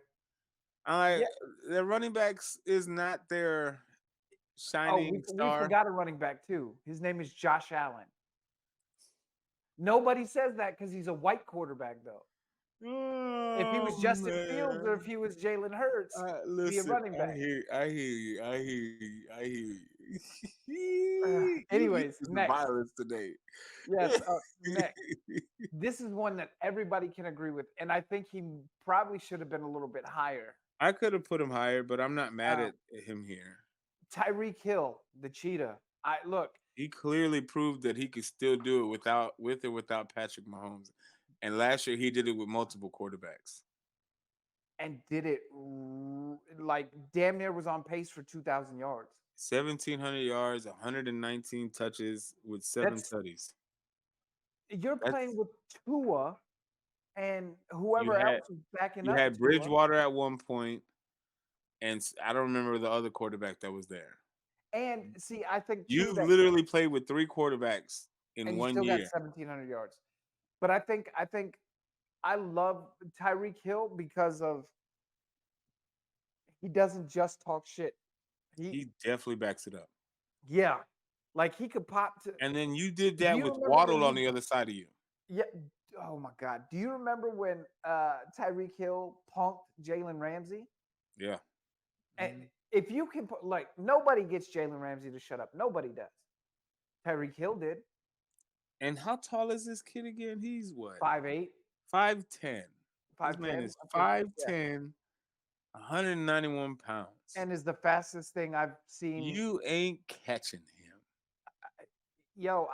I Yeah. their running backs is not their Oh, shining we star. forgot a running back too. His name is Josh Allen. Nobody says that because he's a white quarterback, though. If he was Oh Justin Fields or if man. he was Jalen Hurts, he'd be a Listen, running back. I hear you, I hear you, I hear you. You Anyways, use the next. violence today. Yes, next. This is one that everybody can agree with, and I think he probably should have been a little bit higher. I could have put him higher, but I'm not mad Uh, at him here. Tyreek Hill, the cheetah. I look. He clearly proved that he could still do it with or without Patrick Mahomes. And last year he did it with multiple quarterbacks. and did it like damn near was on pace for 2,000 yards. 1,700 yards, 119 touches with 7 That's tutties. you're That's playing with Tua and you whoever had else was backing you up had Tua. Bridgewater at one point, and I don't remember the other quarterback that was there. And see, I think You too that, literally played with 3 quarterbacks in and you one still got year. 1,700 yards. But I think I love Tyreek Hill because of he doesn't just talk shit. He He definitely backs it up. Yeah, like he could pop to. And then you did Do that you with remember when Waddle on he? the other side of you. Yeah. Oh my God. Do you remember when Tyreek Hill punked Jalen Ramsey? Yeah. And if you can put like nobody gets Jalen Ramsey to shut up. Nobody does. Tyreek Hill did. And how tall is this kid again? He's what? 5'8", 5'10". This man 5'10". is Okay. Yeah. 5'10", 191 pounds. And is the fastest thing I've seen. You ain't catching him. Yo,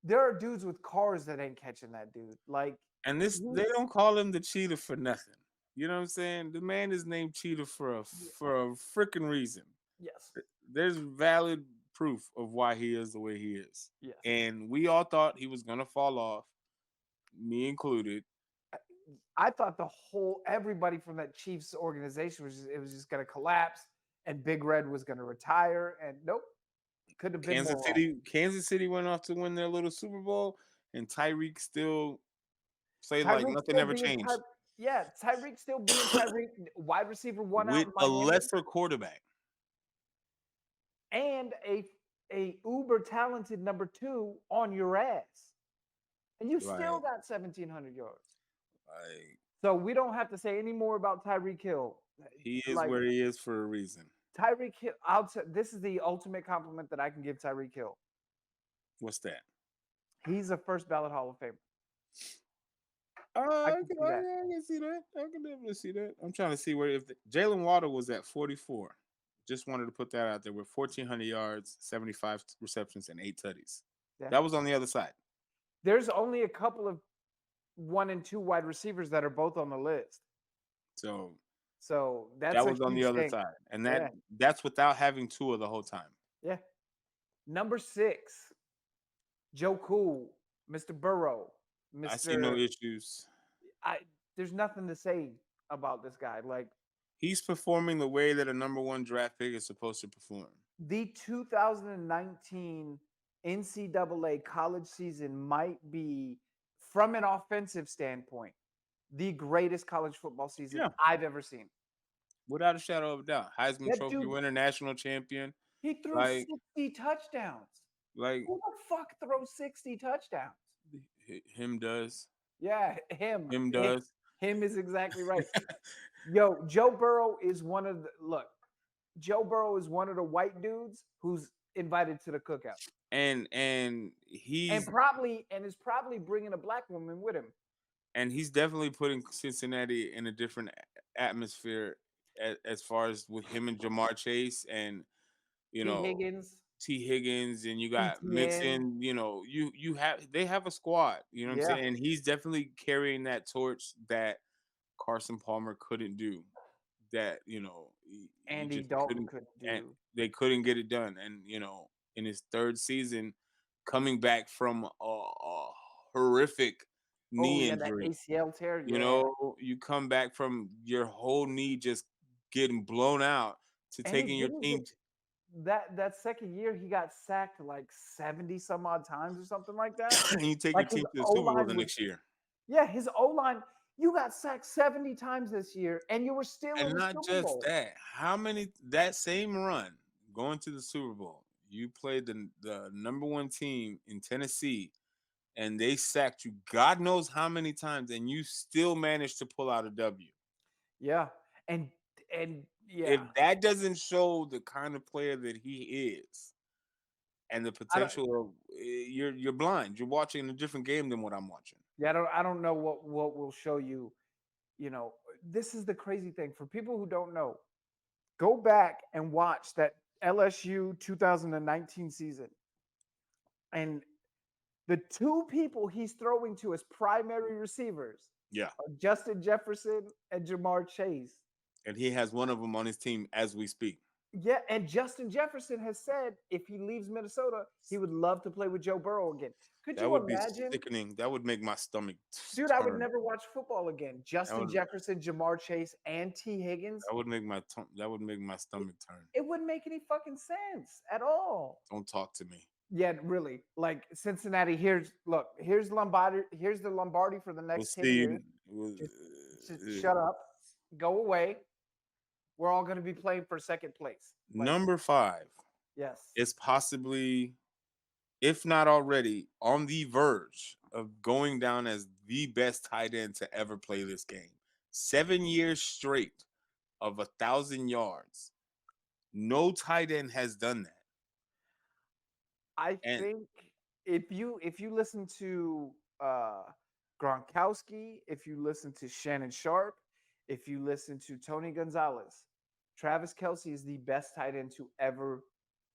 there are dudes with cars that ain't catching that dude. Like And this he- they don't call him the cheetah for nothing. You know what I'm saying? The man is named Cheetah for a freaking reason. yes. There's valid proof of why he is the way he is. Yes. And we all thought he was gonna fall off, me included. I thought everybody from that Chiefs organization it was just going to collapse and Big Red was going to retire. And nope, could have been more wrong. Kansas City went off to win their little Super Bowl, and Tyreek still played like Tyreek nothing still ever being changed Tyreek still being Tyreek, wide receiver one out with in a Miami, lesser quarterback. and a uber talented number 2 on your ass, and you still Like, got 1,700 yards. like So we don't have to say any more about Tyreek Hill. he is Like where he is for a reason. Tyreek Hill, this is the ultimate compliment that I can give Tyreek Hill. What's that? He's a first ballot Hall of Famer. I can see that. can see that. I can definitely see that. I'm trying to see where if Jalen Waddle was at 44. Just wanted to put that out there with 1,400 yards, 75 receptions, and 8 tutties. Yeah. That was on the other side. There's only a couple of 1 and 2 wide receivers that are both on the list. So that's that a was on the huge other thing. side, and Yeah. that's without having Tua the whole time. Yeah. Number 6, Joe Cool, Mr. Burrow, I see no Mr. issues. There's nothing to say about this guy. Like He's performing the way that a number 1 draft pick is supposed to perform. the 2019 NCAA college season might be, from an offensive standpoint, the greatest college football season Yeah. I've ever seen. Without a shadow of a doubt. Heisman That Trophy dude- winner, national champion. He threw Like- 60 touchdowns. Like Who the fuck throws 60 touchdowns? him does. Yeah, him. Him does. Him is exactly right. Yo, Joe Burrow is one of the white dudes who's invited to the cookout, And and is probably bringing a black woman with him. and he's definitely putting Cincinnati in a different atmosphere as far as with him and Jamar Chase and T. Higgins, and you got ETN. Mixon. They have a squad. You know what I'm Yeah. saying? And he's definitely carrying that torch that Carson Palmer couldn't do. That Andy just Dalton couldn't and do. they couldn't get it done. And in his 3rd season, coming back from a horrific knee that injury. ACL tear. You come back from your whole knee just getting blown out to And taking your didn't team. that second year he got sacked like 70 some odd times or something like that. And you take Like your team his to the Super Bowl O-line the was- next year. Yeah, his O-line, you got sacked 70 times this year, and you were still in And the not Super just Bowl. that, that same run going to the Super Bowl, you played the number 1 team in Tennessee, and they sacked you God knows how many times, and you still managed to pull out a W. Yeah, and yeah, If that doesn't show the kind of player that he is, and the potential of you're blind. You're watching a different game than what I'm watching. Yeah, I don't know what will show you. This is the crazy thing for people who don't know. Go back and watch that LSU 2019 season, and The two people he's throwing to as primary receivers Yeah. are Justin Jefferson and Jamar Chase. And he has one of them on his team as we speak. Yeah, and Justin Jefferson has said if he leaves Minnesota, he would love to play with Joe Burrow again. Could That you would be imagine? sickening. That would make my stomach Dude, I would turn. never watch football again. That Justin would Jefferson, Jamar Chase, and T. Higgins. that would make my stomach turn. It wouldn't make any fucking sense at all. Don't talk to me. Yeah, really. Like Cincinnati, here's Lombardi, here's the Lombardi for the We'll next 10 see. years. Just shut up, go away. We're all going to be playing for second place. Like, Number 5 yes. is possibly, if not already, on the verge of going down as the best tight end to ever play this game. 7 years straight of 1,000 yards. No tight end has done that. I And think if you listen to Gronkowski, if you listen to Shannon Sharp, if you listen to Tony Gonzalez, Travis Kelce is the best tight end to ever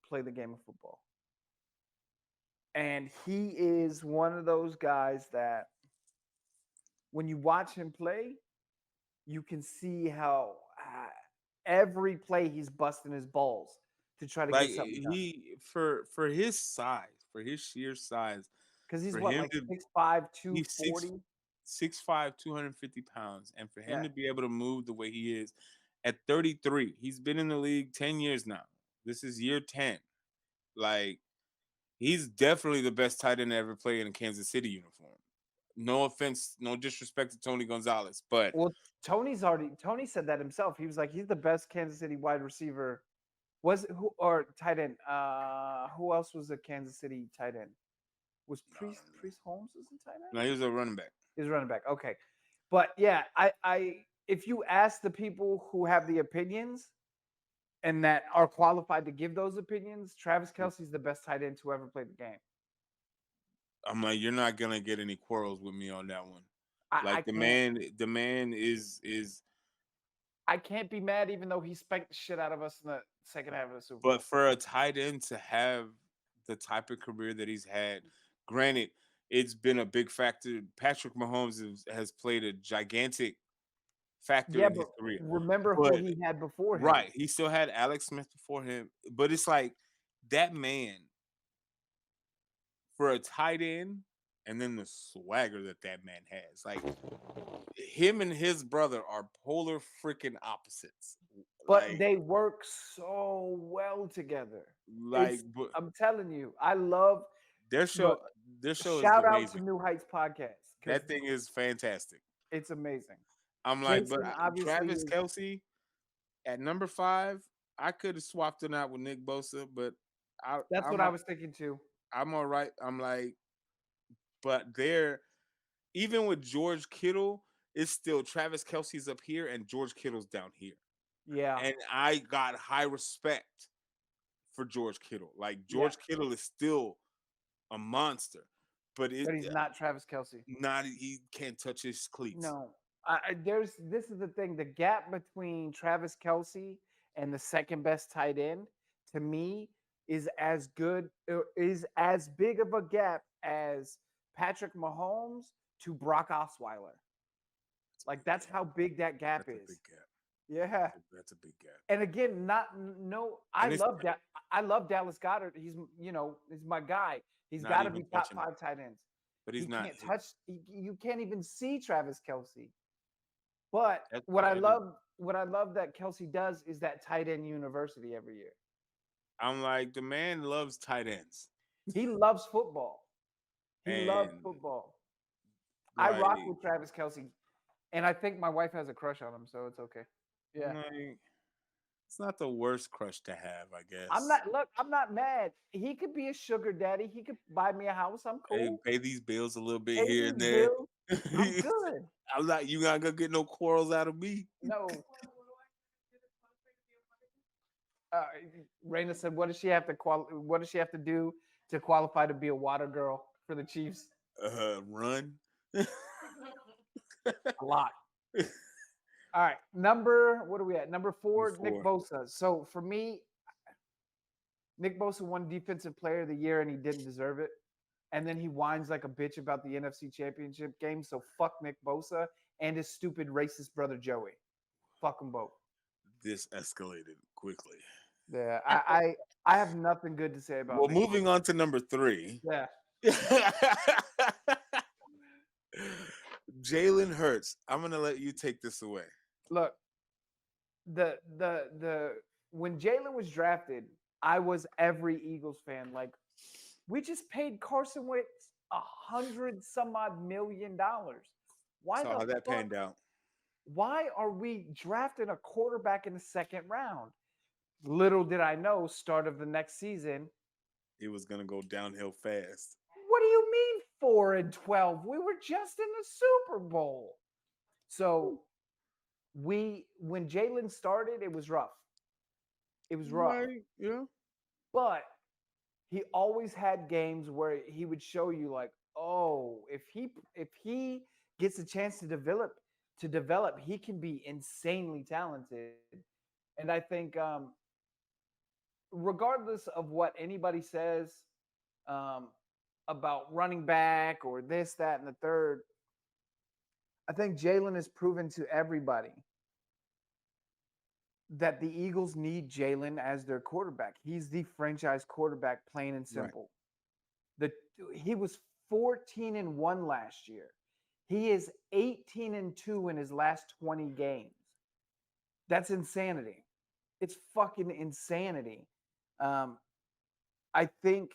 play the game of football. And he is one of those guys that when you watch him play, you can see how every play he's busting his balls to try to like get something done. he for his size, for his sheer size, Because he's for what, him like to 6'5", he's 240? 6'5", 250 pounds, and for him Yeah. to be able to move the way he is at 33, he's been in the league 10 years now. This is year 10. Like, he's definitely the best tight end to ever play in a Kansas City uniform. No offense, no disrespect to Tony Gonzalez, but Well, Tony said that himself. He was like, he's the best Kansas City wide receiver. Was it who or tight end? Who else was a Kansas City tight end? Was Priest Holmes was a tight end? no, he was a running back. He was running back. Okay. But yeah, I if you ask the people who have the opinions and that are qualified to give those opinions, Travis Kelce's the best tight end to ever play the game. I'm like, you're not gonna get any quarrels with me on that one. I Like can't the man is. I can't be mad even though he spanked the shit out of us in the second half of the Super Bowl. But for a tight end to have the type of career that he's had, granted, it's been a big factor. Patrick Mahomes has played a gigantic factor Yeah, in his but career. remember who But he had before him. right, he still had Alex Smith before him. But it's like that man for a tight end, and then the swagger that man has. Like him and his brother are polar freaking opposites. But they work so well together. But I'm telling you, I love their show. look, Their show is shout out to amazing. New Heights Podcast. That thing is fantastic. It's amazing. I'm like, but Jason obviously Travis Kelce at number 5, I could have swapped him out with Nick Bosa, but that's what I was thinking too. I'm all right. I'm like, but even with George Kittle, it's still Travis Kelce's up here and George Kittle's down here. Yeah. And I got high respect for George Kittle. Like George Kittle is still a monster, but he's not Travis Kelce. He can't touch his cleats. No. This is the thing. The gap between Travis Kelce and the second best tight end to me is as big of a gap as Patrick Mahomes to Brock Osweiler. Like that's how big that gap is. Big gap. Yeah, that's a big gap. And again, I love Dallas Goedert. He's my guy. He's got to be top 5 tight ends. But he's not. Can't touch. You can't even see Travis Kelce. But what I love that Kelce does is that tight end university every year. I'm like, the man loves tight ends. He loves football. Loves football. Like, I rock with Travis Kelce, and I think my wife has a crush on him, so it's okay. Yeah, it's not the worst crush to have, I guess. I'm not mad. He could be a sugar daddy. He could buy me a house. I'm cool. Pay these bills a little bit here and there. I'm good. I'm not. You not gonna get no quarrels out of me. No. Raina said, "What does she have to do to qualify to be a water girl for the Chiefs?" Run. A lot. All right, what are we at? Number 4, Nick Bosa. So for me, Nick Bosa won Defensive Player of the Year, and he didn't deserve it. and then he whines like a bitch about the NFC Championship game. So fuck Nick Bosa and his stupid racist brother Joey. Fuck them both. This escalated quickly. Yeah, I have nothing good to say about Well, Nick moving Bosa. on to number 3. Yeah, Jalen Hurts. I'm gonna let you take this away. look, the when Jalen was drafted, I was every Eagles fan. Like, we just paid Carson Wentz 100 some odd million. Why Saw the how that fuck? panned out. Why are we drafting a quarterback in the second round? Little did I know, start of the next season. It was gonna go downhill fast. What do you mean 4-12? We were just in the Super Bowl. So when Jalen started, it was rough. It was rough. Like, yeah. But he always had games where he would show you like, oh, if he gets a chance to develop, he can be insanely talented. And I think regardless of what anybody says um, about running back or this, that, and the third, I think Jalen has proven to everybody that the Eagles need Jalen as their quarterback. He's the franchise quarterback, plain and Right. simple. The he was 14-1 last year. He is 18-2 in his last 20 games. That's insanity. It's fucking insanity. Um, I think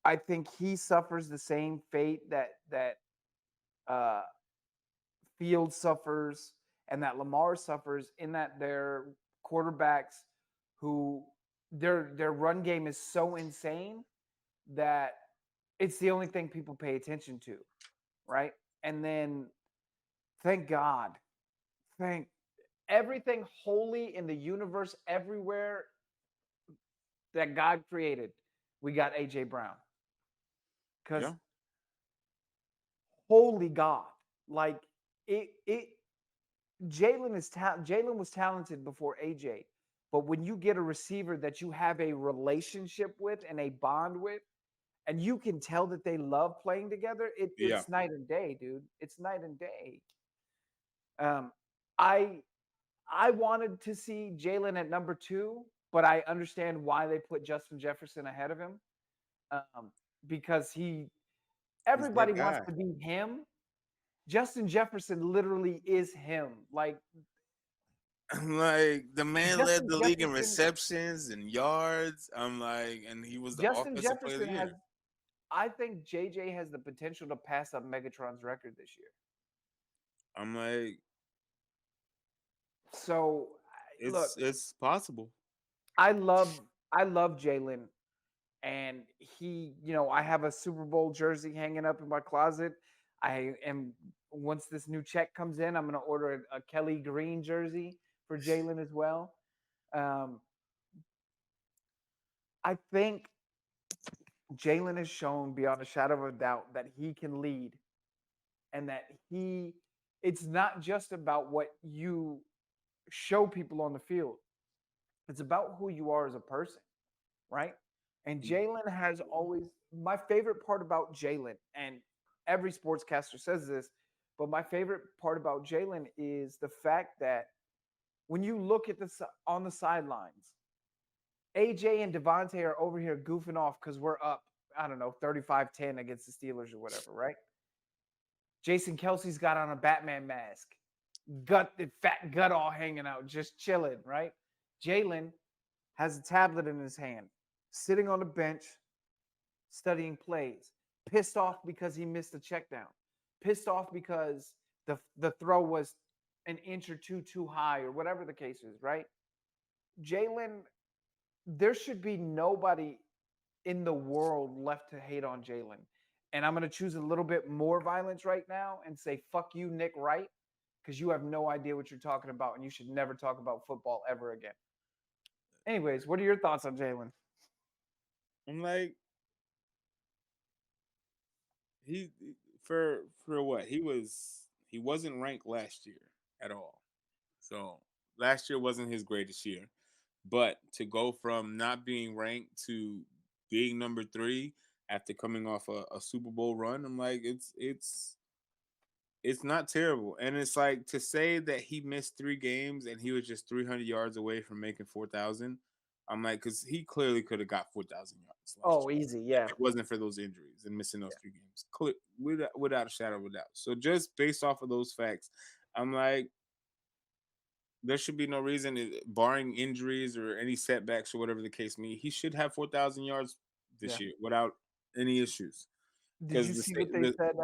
I think he suffers the same fate that uh, Fields suffers and that Lamar suffers, in that they're quarterbacks who their run game is so insane that it's the only thing people pay attention to, right? And then thank God, thank everything holy in the universe everywhere that God created, we got AJ Brown. Because Yeah. holy God, like it Jalen was talented before AJ, but when you get a receiver that you have a relationship with and a bond with, and you can tell that they love playing together, Yeah. it's night and day, dude. It's night and day. Um, I I wanted to see Jalen at number 2, but I understand why they put Justin Jefferson ahead of him. Um, because He's that everybody wants guy. to be him. Justin Jefferson literally is him. Like, Like, the man led Justin the league in Jefferson, receptions and yards. I'm like, and he was the Justin offensive player of the Jefferson has. year. I think JJ has the potential to pass up Megatron's record this year. I'm like, So, look, it's possible. I love I love Jalen, and I have a Super Bowl jersey hanging up in my closet. I am Once this new check comes in, I'm going to order a Kelly Green jersey for Jalen as well. Um, I think Jalen has shown beyond a shadow of a doubt that he can lead, and that it's not just about what you show people on the field. It's about who you are as a person, right? And Jalen has always, my favorite part about Jalen, and every sportscaster says this, but my favorite part about Jalen is the fact that when you look at on the sidelines, AJ and Devontae are over here goofing off because we're up, I don't know, 35-10 against the Steelers or whatever, right? Jason Kelsey's got on a Batman mask, the fat gut all hanging out, just chilling, right? Jalen has a tablet in his hand, sitting on the bench, studying plays, pissed off because he missed a check down, pissed off because the throw was an inch or two too high, or whatever the case is, right? Jalen, there should be nobody in the world left to hate on Jalen. And I'm going to choose a little bit more violence right now and say, fuck you, Nick Wright, because you have no idea what you're talking about, and you should never talk about football ever again. Anyways, what are your thoughts on Jalen? I'm like, he for what he wasn't ranked last year at all. So last year wasn't his greatest year. But to go from not being ranked to being number 3, after coming off a Super Bowl run. I'm like, it's not terrible. And it's like to say that he missed 3 games and he was just 300 yards away from making 4,000. I'm like, because he clearly could have got 4,000 yards last Oh, year easy. if Yeah. it wasn't for those injuries and missing those Yeah. 3 games. Without a shadow of a doubt. So just based off of those facts, I'm like, there should be no reason, barring injuries or any setbacks or whatever the case may be, he should have 4,000 yards Yeah. this year without any issues. Did Because you see what they said?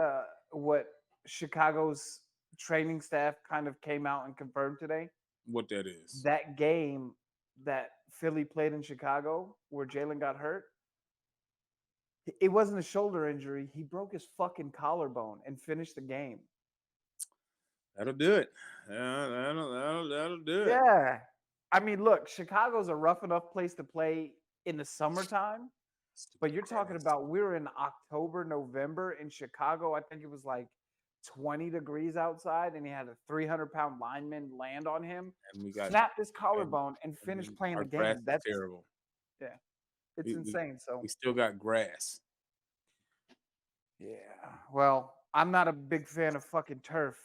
What Chicago's training staff kind of came out and confirmed today? what that is. That game that Philly played in Chicago where Jalen got hurt, it wasn't a shoulder injury. He broke his fucking collarbone and finished the game. That'll do it. That'll do it. Yeah. I mean, look, Chicago's a rough enough place to play in the summertime, but Stupid you're talking grass. about we were in October, November in Chicago. I think it was like 20 degrees outside, and he had a 300-pound lineman land on him, And we got snapped his and, collarbone, and finished playing our the grass game. is That's terrible. yeah, it's We, we insane. So we still got grass. yeah, well, I'm not a big fan of fucking turf,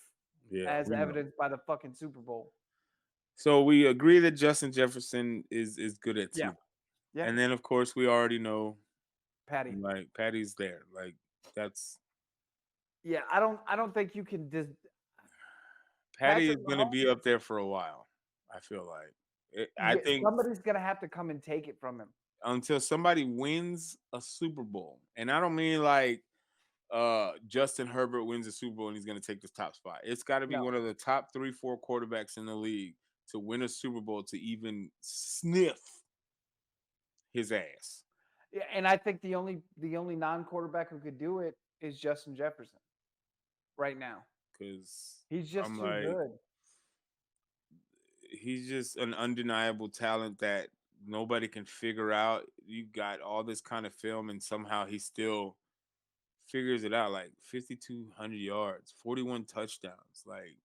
Yeah, as we know. evidenced by the fucking Super Bowl. So we agree that Justin Jefferson is good at Yeah, two. yeah, And then of course we already know Patty. like Patty's there. Like that's Yeah, I don't think you can just Patty is Patrick gonna Mahomes. be up there for a while. I feel like. I Yeah, think somebody's gonna have to come and take it from him. until somebody wins a Super Bowl, and I don't mean like Justin Herbert wins a Super Bowl and he's going to take the top spot. It's got to be No, one of the top 3, 4 quarterbacks in the league to win a Super Bowl to even sniff his ass. yeah, and I think the only non-quarterback who could do it is Justin Jefferson right now. Because He's just I'm too like, good. he's just an undeniable talent that nobody can figure out. You got all this kind of film, and somehow he still figures it out. Like 5,200 yards, 41 touchdowns. Like,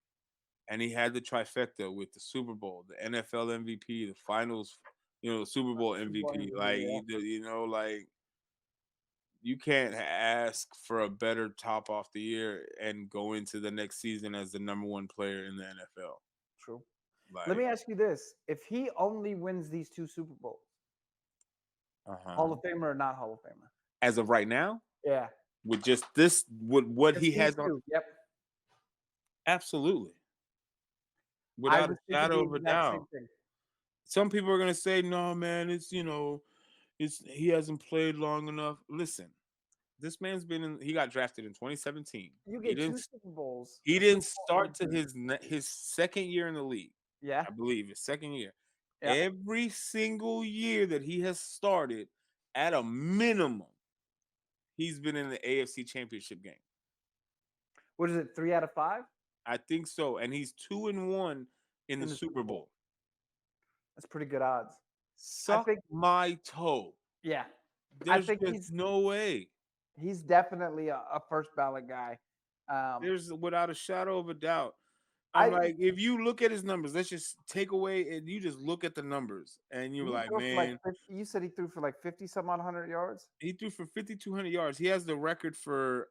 and he had the trifecta with the Super Bowl, the NFL MVP, the finals, the Super Bowl Super Bowl MVP. MVP, Like, yeah, like you can't ask for a better top off the year and go into the next season as the #1 player in the NFL. true. Let me Like, ask you this: if he only wins these two Super Bowls, Hall uh-huh. of Famer or not Hall of Famer? As of right now, Yeah, with just this, with what just he these has on, two. Yep. absolutely, I without a was thinking shadow the of a exact doubt. same thing. Some people are gonna say, "No, man, it's he hasn't played long enough." Listen, this man's been in. He got drafted in 2017. You He get didn't. two Super Bowls, He a didn't Super Bowl start to MVP. his second year in the league. Yeah, I believe his second year. yeah. Every single year that he has started, at a minimum, he's been in the AFC Championship game. What is it? 3 out of 5 I think so, and he's 2-1 in the in the Super Super Bowl. Bowl. That's pretty good odds. I Suck think. my toe. Yeah, I There's think just he's no way. he's definitely a first ballot guy. Um, There's without a shadow of a doubt. I'm I like, if you look at his numbers, let's just take away and you just look at the numbers, and you're Did he like, throw for like man, 50, you said he threw for like 50 some odd 100 yards. he threw for 5,200 yards. He has the record for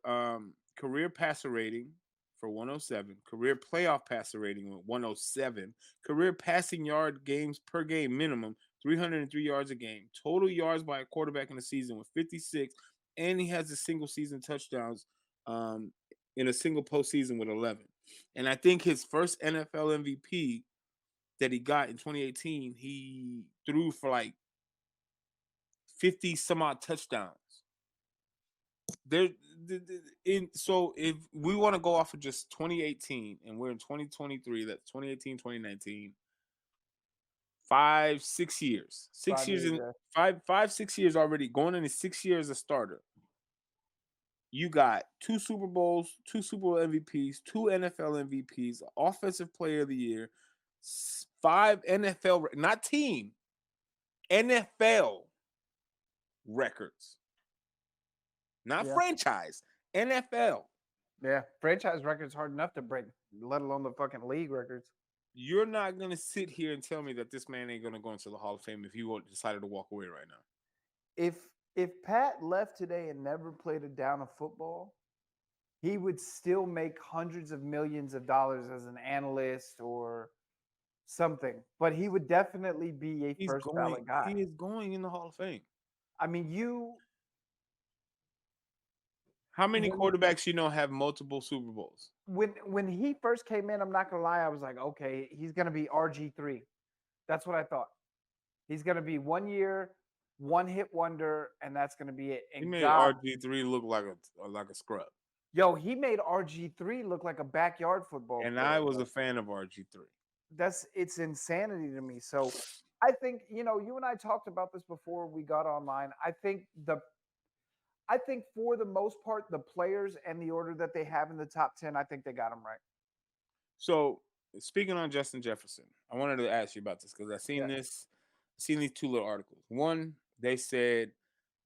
career passer rating for 107, career playoff passer rating with 107, career passing yard games per game minimum 303 yards a game, total yards by a quarterback in the season with 56, and he has a single season touchdowns um, in a single postseason with 11. And I think his first NFL MVP that he got in 2018, he threw for like 50 some odd touchdowns. There so if we want to go off of just 2018 and we're in 2023, that's 2018, 2019, 5 6 years, 6 years 5 years. in 5 5 6 years already going into 6 years as a starter. You got 2 Super Bowls, 2 Super Bowl MVPs, 2 NFL MVPs, offensive player of the year, 5 NFL, not team, NFL records, not Yeah, franchise, NFL. yeah. Franchise records hard enough to break, let alone the fucking league records. You're not gonna sit here and tell me that this man ain't gonna go into the Hall of Fame if he decided to walk away right now. If If Pat left today and never played a down of football, he would still make hundreds of millions of dollars as an analyst or something. But he would definitely be a He's first going. ballot guy. He is going in the Hall of Fame. I mean, you How many when quarterbacks have multiple Super Bowls? when he first came in, I'm not gonna lie, I was like, okay, he's gonna be RG3. That's what I thought. He's gonna be 1 year, one hit wonder, and that's gonna be it. He And made God, RG3 look like a scrub, yo, he made RG3 look like a backyard football and player. I was a fan of RG3. It's insanity to me. So I think, you and I talked about this before we got online. I think for the most part, the players and the order that they have in the top 10, I think they got them right. So speaking on Justin Jefferson, I wanted to ask you about this because Yeah. I seen these two little articles. One, they said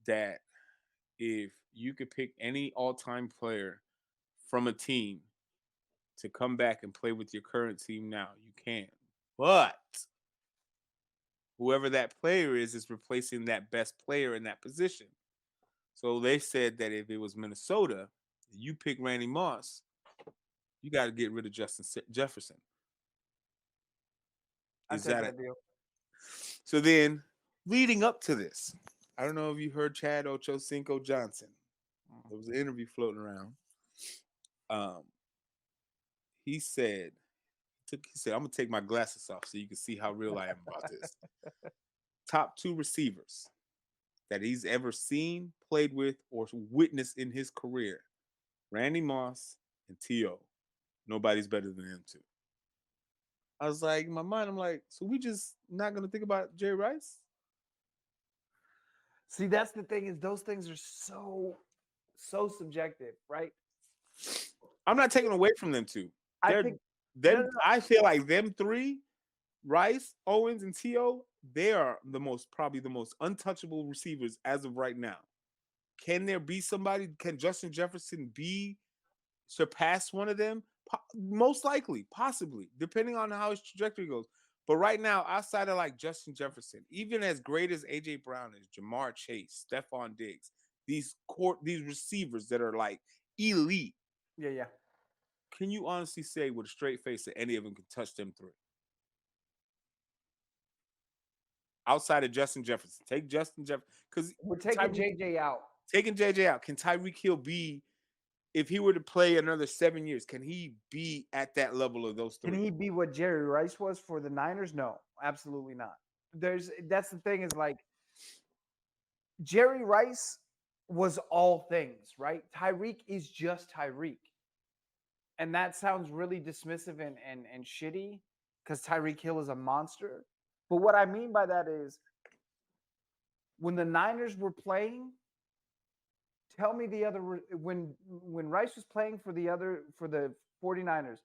that if you could pick any all-time player from a team to come back and play with your current team now, you can. But whoever that player is replacing that best player in that position. So they said that if it was Minnesota, you pick Randy Moss, you got to get rid of Jefferson. I Is take that it? that deal. So then, leading up to this, I don't know if you heard Chad Ochocinco Johnson. There was an interview floating around. Um, he said, I'm gonna take my glasses off so you can see how real I am about this. Top two receivers that he's ever seen, played with, or witnessed in his career: Randy Moss and T.O. Nobody's better than them two. I was like, in my mind, I'm like, so we just not gonna think about Jerry Rice? See, that's the thing is those things are so subjective, right? I'm not taking away from them two. I They're think no, no, them. no. I feel like them three, Rice, Owens, and T.O., they are probably the most untouchable receivers as of right now. Can there be somebody? Can Justin Jefferson surpass one of them? Most likely, possibly, depending on how his trajectory goes. But right now, outside of like Justin Jefferson, even as great as AJ Brown is, Jamar Chase, Stephon Diggs, these receivers that are like elite, Yeah, yeah. can you honestly say with a straight face that any of them can touch them three? Outside of Justin Jefferson, take Justin Jefferson because We're taking JJ out. taking JJ out. Can Tyreek Hill be, if he were to play another 7 years, can he be at that level of those Can three? he be what Jerry Rice was for the Niners? No, absolutely not. That's the thing is like Jerry Rice was all things, right? Tyreek is just Tyreek. And that sounds really dismissive and shitty because Tyreek Hill is a monster. But what I mean by that is when the Niners were playing, tell me the other when Rice was playing for the 49ers,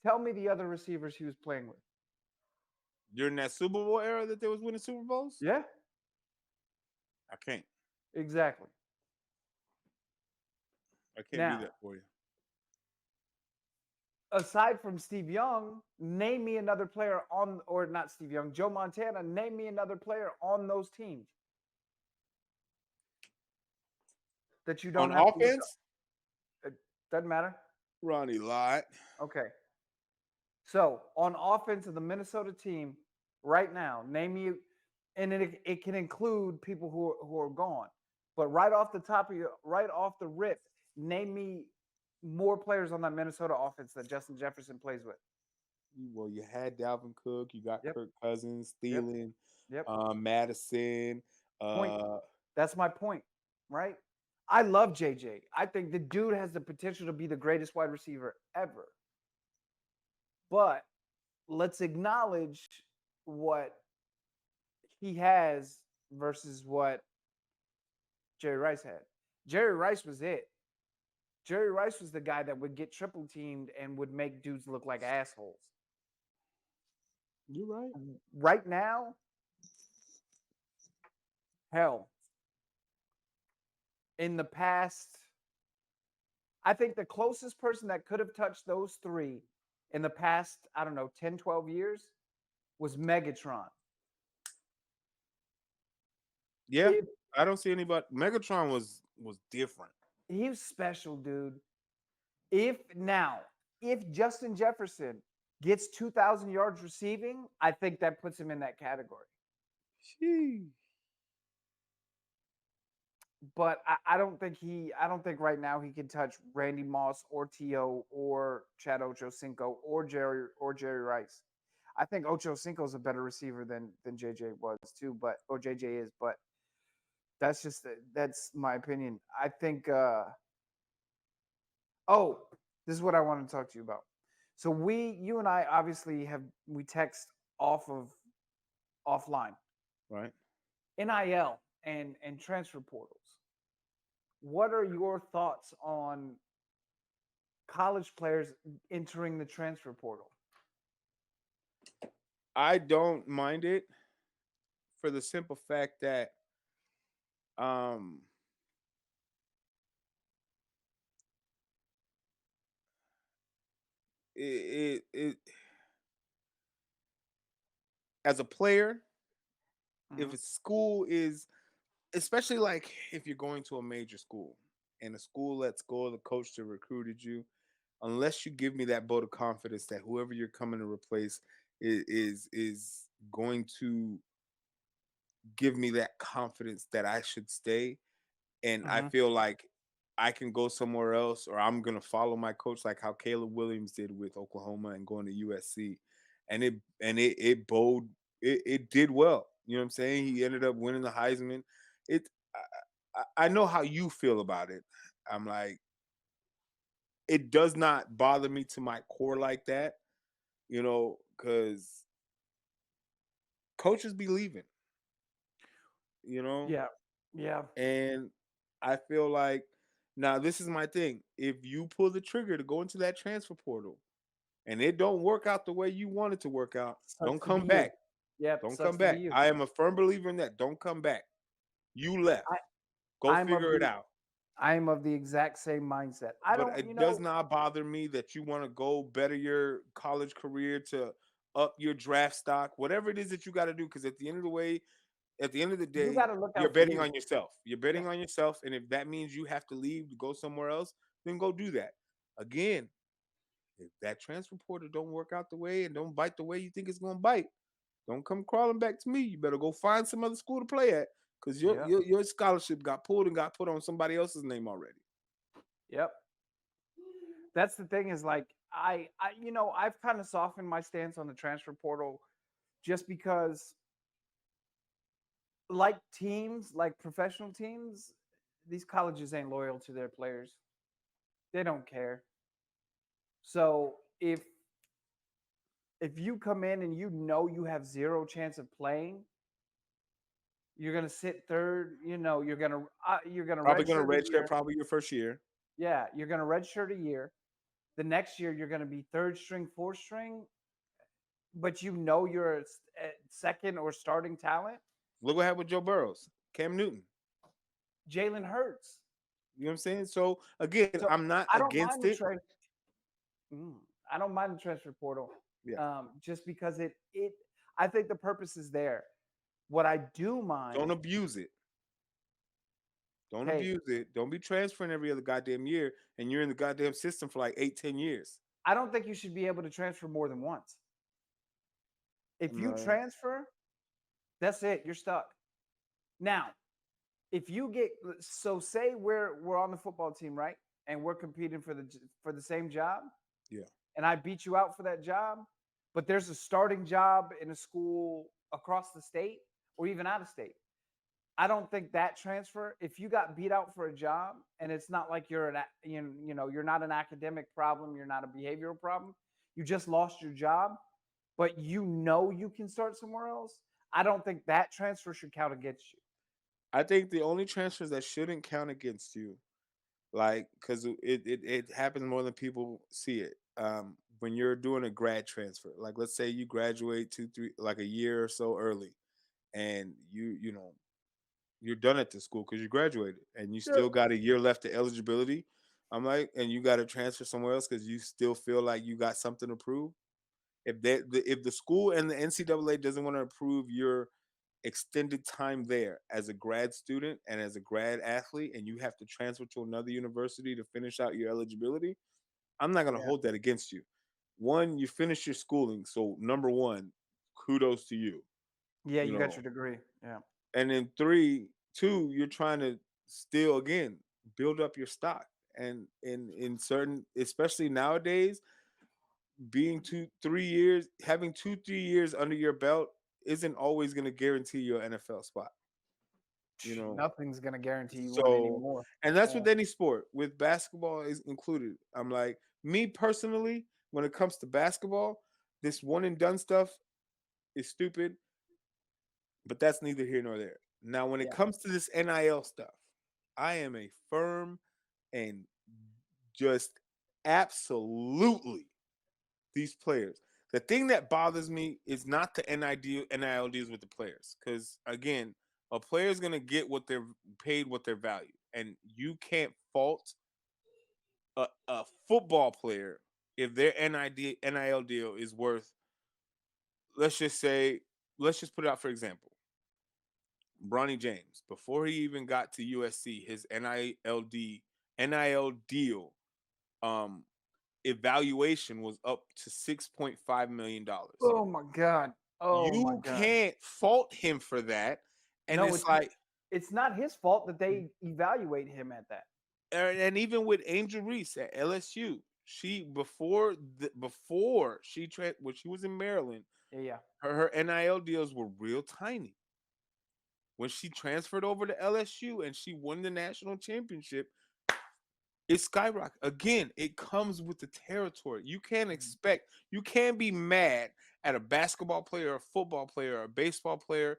tell me the other receivers he was playing with. During that Super Bowl era that they was winning Super Bowls, Yeah, I can't. exactly. I can't do Now, that for you. aside from Steve Young, name me another player on, or not Steve Young, Joe Montana, name me another player on those teams that you On don't have to look up. offense, It doesn't matter. Ronnie Lott. Okay. So on offense of the Minnesota team right now, name me, and it can include people who are gone. But right off the top of right off the rip, name me more players on that Minnesota offense that Justin Jefferson plays with. Well, you had Dalvin Cook, you got Yep. Kirk Cousins, Yep. Thielen, Yep. Madison. Point. That's my point, right? I love JJ. I think the dude has the potential to be the greatest wide receiver ever. But let's acknowledge what he has versus what Jerry Rice had. Jerry Rice was it. Jerry Rice was the guy that would get triple teamed and would make dudes look like assholes. You're right. Right now, hell, in the past, I think the closest person that could have touched those three in the past, I don't know, 10, 12 years was Megatron. Yeah. I don't see anybody. Megatron was different. He was special, dude. If now, if Justin Jefferson gets 2,000 yards receiving, I think that puts him in that category. Sheesh. But I don't think right now he can touch Randy Moss or T.O. or Chad Ochocinco or Jerry Rice. I think Ochocinco is a better receiver than JJ was too, but or JJ is, but that's my opinion. I think oh, this is what I want to talk to you about. So you and I obviously we text off of offline. Right. NIL and transfer portals. What are your thoughts on college players entering the transfer portal? I don't mind it for the simple fact that um it as a player, if Mhm. a school is, especially like if you're going to a major school and the school lets go of the coach that recruited you, unless you give me that vote of confidence that whoever you're coming to replace is going to give me that confidence that I should stay, and I Mhm. feel like I can go somewhere else or I'm gonna follow my coach like how Caleb Williams did with Oklahoma and going to USC. And it bode it did well. You know what I'm saying? He ended up winning the Heisman. It I know how you feel about it. I'm like, it does not bother me to my core like that, because coaches be leaving, you know, Yeah. Yeah. and I feel like now this is my thing. If you pull the trigger to go into that transfer portal and it don't work out the way you want it to work out, Sucks don't to be come you. back. Yep. Don't come Sucks to be back. you. I am a firm believer in that. Don't come back. You left. I Go I'm of figure it the out. I'm of the exact same mindset. I But don't, it does not bother me that you want to go better your college career to up your draft stock, whatever it is that you got to do. Because at the end of the you day, got to look you're out for betting you. on yourself. You're Yeah. betting on yourself. And if that means you have to leave to go somewhere else, then go do that. Again, if that transfer portal don't work out the way and don't bite the way you think it's gonna bite, don't come crawling back to me. You better go find some other school to play at because Yep. your scholarship got pulled and got put on somebody else's name already. Yep. That's the thing is like I've kind of softened my stance on the transfer portal just because like teams, like professional teams, these colleges ain't loyal to their players. They don't care. So if you come in and you know you have zero chance of playing, you're gonna sit third. You're gonna Probably gonna redshirt a redshirt year. probably your first year. Yeah, you're gonna redshirt a year. The next year you're gonna be third string, fourth string, but you know you're a second or starting talent. Look what happened with Joe Burrows, Cam Newton. Jalen Hurts. You know what I'm saying? So again, So I'm not I don't against mind the it. trade. I don't mind the transfer portal, Yeah. just because it. I think the purpose is there. What I do mind, Don't abuse it. Don't hey, abuse it. Don't be transferring every other goddamn year and you're in the goddamn system for like 8, 10 years. I don't think you should be able to transfer more than once. If you No. transfer, that's it. You're stuck. Now, if you get so say we're on the football team, right? And we're competing for the same job, Yeah. and I beat you out for that job, but there's a starting job in a school across the state or even out of state. I don't think that transfer, if you got beat out for a job and it's not like you're not an academic problem, you're not a behavioral problem, you just lost your job, but you know you can start somewhere else. I don't think that transfer should count against you. I think the only transfers that shouldn't count against you, like, because it happens more than people see it. When you're doing a grad transfer, like let's say you graduate 2, 3, like a year or so early, and you're done at the school because you graduated, and you Yeah. still got a year left of eligibility. I'm like, and you got to transfer somewhere else because you still feel like you got something to prove. If the school and the NCAA doesn't want to approve extended time there as a grad student and as a grad athlete, and you have to transfer to another university to finish out your eligibility, I'm not going to Yeah. hold that against you. One, you finish your schooling, so number one, kudos to you, Yeah, you you got your know. degree. Yeah. And then two, you're trying to still again build up your stock. And in certain, especially nowadays, being 2 3 years, having 2 3 years under your belt isn't always going to guarantee your NFL spot. You know, Nothing's gonna guarantee you one so anymore. and that's Yeah. with any sport. With basketball is included. I'm like me personally, when it comes to basketball, this one and done stuff is stupid, but that's neither here nor there. Now, when it Yeah. comes to this NIL stuff, I am a firm and just absolutely these players. The thing that bothers me is not the NIL deals with the players, because again, a player is going to get what they're paid, what they're valued, and you can't fault a football player if their NIL deal is worth. Let's just say, let's just put it out for example. Bronny James, before he even got to USC, his NIL deal um, evaluation was up to $6.5 million. Oh my god. Oh my You god. can't fault him for that, and No, it's like, it's not his fault that they evaluate him at that. and even with Angel Reese at LSU, she before when she was in Maryland, Yeah, yeah. her NIL deals were real tiny. When she transferred over to LSU and she won the national championship, it skyrocketed. Again, it comes with the territory. Mhm. You can't be mad at a basketball player, a football player, a baseball player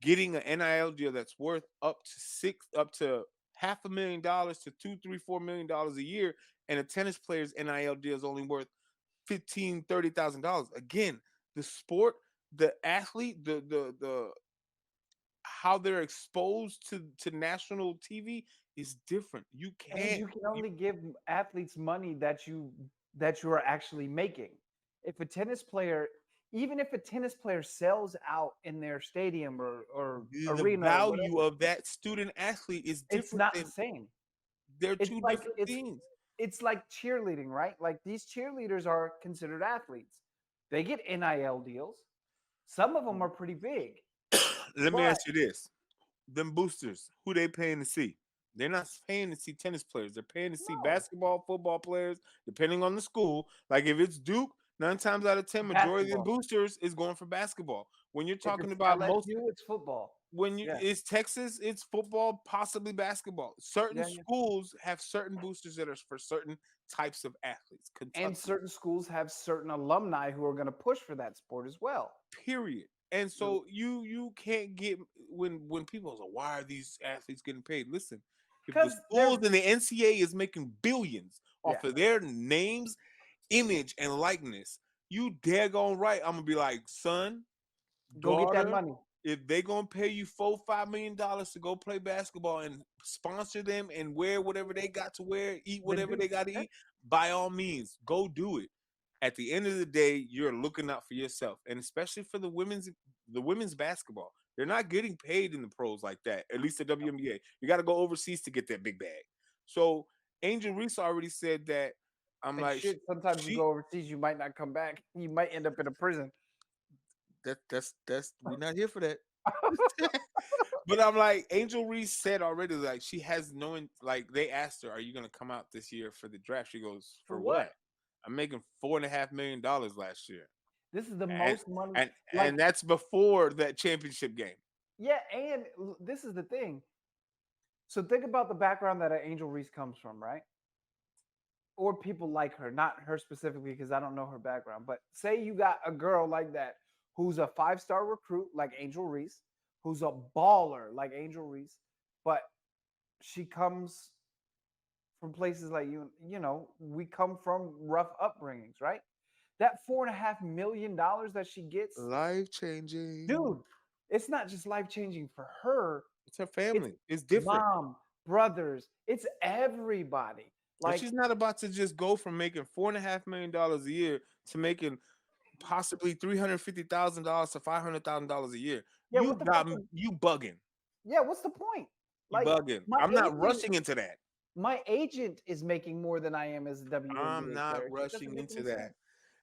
getting an NIL deal that's worth up to $500,000 to $2 3 4 million a year, and a tennis player's NIL deal is only worth 15 $30,000. Again, the sport, the athlete, the how they're exposed to national TV is different. You And can't. you can only give athletes money that you are actually making. If a tennis player, even if a tennis player sells out in their stadium or The arena or value whatever, of that student athlete is it's different not the than same. they're It's two like different it's things. it's like cheerleading, right? Like these cheerleaders are considered athletes. They get NIL deals. Some of them are pretty big, Let me but ask you this: them boosters, who they paying to see? They're not paying to see tennis players. They're paying to see no, basketball, football players, depending on the school. Like if it's Duke, 9 times out of 10, majority of them basketball. boosters is going for basketball. When you're If talking it's about most LSU, it's football. when you Yeah, it's Texas, it's football, possibly basketball. Certain yeah, yeah. schools have certain boosters that are for certain types of athletes. And Kentucky, certain schools have certain alumni who are going to push for that sport as well. period. And So, so you can't get when people say, why are these athletes getting paid? Listen, if the because they're schools and the NCAA is making billions yeah, off of their names, image, and likeness, you daggone right. I'm gonna be like, son, go get that daughter, money. if they gonna pay you $4 5 million to go play basketball and sponsor them and wear whatever they got to wear, eat Then whatever do they got to yeah, eat, by all means, go do it. At the end of the day, you're looking out for yourself, and especially for the women's basketball, they're not getting paid in the pros like that. At least the WNBA, you got to go overseas to get that big bag. So Angel Reese already said that. I'm and like, shit. Sometimes you she go overseas, you might not come back. You might end up in a prison. that's we're not here for that. But I'm like, Angel Reese said already, like she has no, like they asked her, "Are you gonna come out this year for the draft?" She goes, For "For what? what? I'm making $4.5 million last year, This is the and most money. and Like and that's before that championship game." yeah, and this is the thing. So think about the background that an Angel Reese comes from, right? Or people like her, not her specifically because I don't know her background. But say you got a girl like that who's a 5-star recruit like Angel Reese, who's a baller like Angel Reese, but she comes from places like we come from rough upbringings, right? That $4.5 million that she gets, Life changing. dude, it's not just life changing for her, It's her it's family. It's different, mom, brothers, it's everybody. and Like, she's not about to just go from making $4.5 million a year to making possibly $350,000 to $500,000 a year. Yeah, what the fucking You bugging. yeah, what's the point? You Like bugging. my I'm not agent rushing into that. my agent is making more than I am as a I'm WNBA not player. It just doesn't rushing make into any that. sense.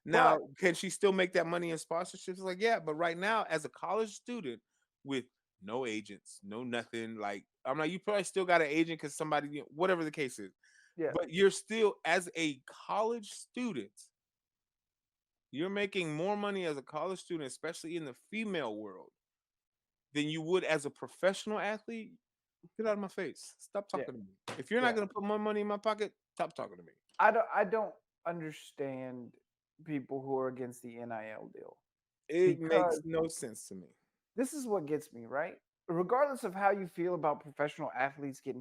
But Now, can she still make that money in sponsorships? Like, yeah, but right now, as a college student with no agents, no nothing, like, I'm like, you probably still got an agent because somebody, whatever the case is, yeah, but you're still, as a college student, you're making more money as a college student, especially in the female world, than you would as a professional athlete. Get out of my face. Stop yeah, talking to me. If you're not yeah. going to put more money in my pocket, stop talking to me. I don't understand people who are against the NIL deal It makes because no sense to me. this is what gets me, right? Regardless of how you feel about professional athletes get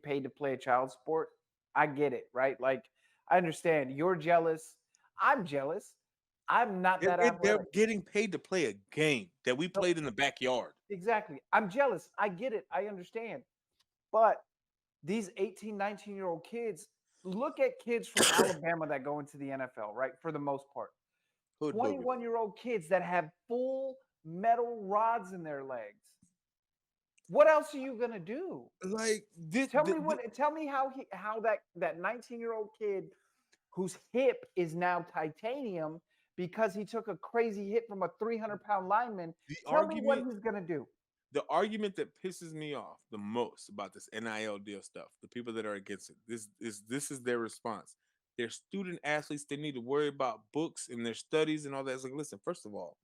paid to play a child sport, I get it, right? Like I understand you're jealous. I'm jealous. I'm not that They're athletic. getting paid to play a game that we No, played in the backyard. exactly. I'm jealous. I get it. I understand. But these 18, 19-year-old kids, look at kids from Alabama that go into the NFL, right? For the most part. Hood boogers. 21-year-old kids that have full metal rods in their legs. What else are you gonna do? Like this, Tell me how that 19-year-old kid whose hip is now titanium because he took a crazy hit from a 300-pound lineman. the Tell me what argument he's gonna do. the argument that pisses me off the most about this NIL deal stuff, the people that are against it, this is their response. They're student athletes. They need to worry about books and their studies and all that. It's like, listen, first of all,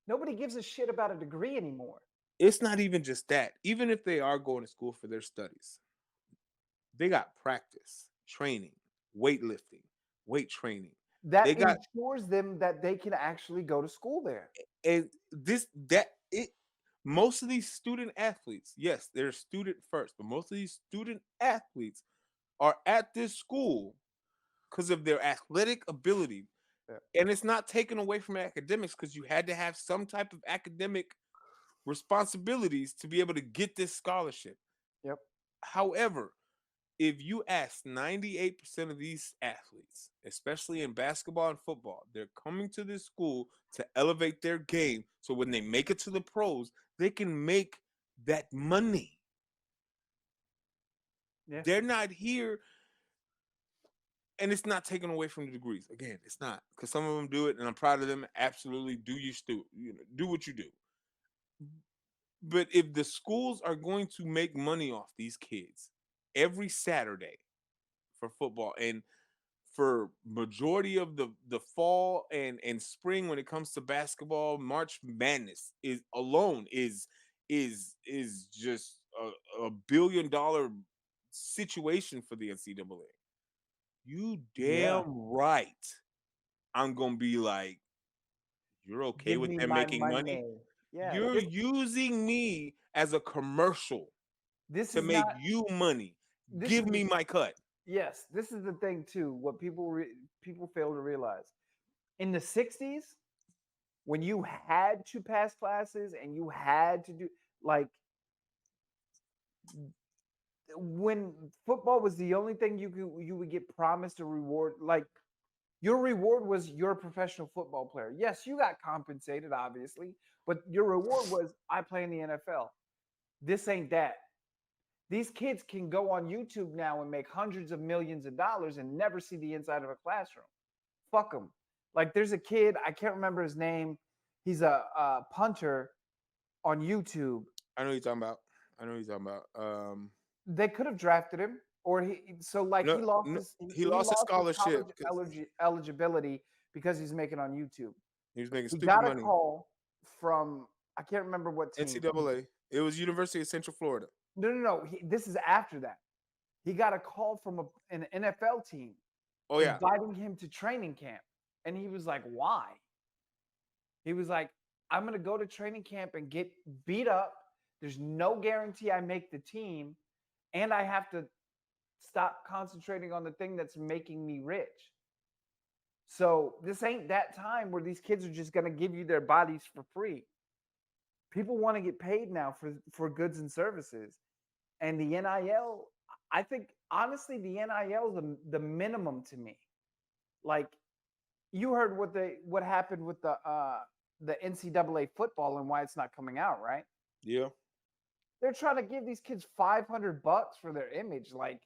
Nobody gives a shit about a degree anymore. it's not even just that. Even if they are going to school for their studies, they got practice, training, weightlifting, weight training. They That got ensures them that they can actually go to school there. and this that it most of these student athletes, yes, they're student first, but most of these student athletes are at this school because of their athletic ability. Yeah. And it's not taken away from academics because you had to have some type of academic responsibilities to be able to get this scholarship. Yep. However, if you ask 98% of these athletes, especially in basketball and football, they're coming to this school to elevate their game so when they make it to the pros, they can make that money. Yeah. They're not here, and it's not taken away from the degrees. Again, it's not, because some of them do it, and I'm proud of them. Absolutely, do what you do. But if the schools are going to make money off these kids every Saturday for football, and for majority of the fall and spring when it comes to basketball, March Madness is just a $1 billion situation for the NCAA. You Yeah. damn right. I'm gonna be like, you're okay Give with me them my making money? money. Yeah. You're using me as a commercial This to is not make you money. this Give is the me my cut. yes, this is the thing too. What people fail to realize. In the 60s, when you had to pass classes and you had to do like when football was the only thing you would get promised a reward, like your reward was you're a professional football player. Yes, you got compensated, obviously, but your reward was I play in the NFL. This ain't that. These kids can go on YouTube now and make hundreds of millions of dollars and never see the inside of a classroom. Fuck them. Like there's a kid, I can't remember his name. He's a punter on YouTube. I know what you're talking about. I know what you're talking about. They could have drafted him, or like No, no, he he lost his lost his scholarship college because eligibility because he's making on YouTube. he was making He stupid got a money. call from I can't remember what team. NCAA. It was University of Central Florida. No, no, no. This is after that. He got a call from an NFL team Oh yeah, inviting him to training camp, and he was like, "Why?" He was like, "I'm going to go to training camp and get beat up. There's no guarantee I make the team, and I have to stop concentrating on the thing that's making me rich." So this ain't that time where these kids are just going to give you their bodies for free. People want to get paid now for goods and services, and the NIL. I think honestly, the NIL is the minimum to me. Like you heard what happened with the NCAA football and why it's not coming out, right? Yeah. They're trying to give these kids $500 for their image, like,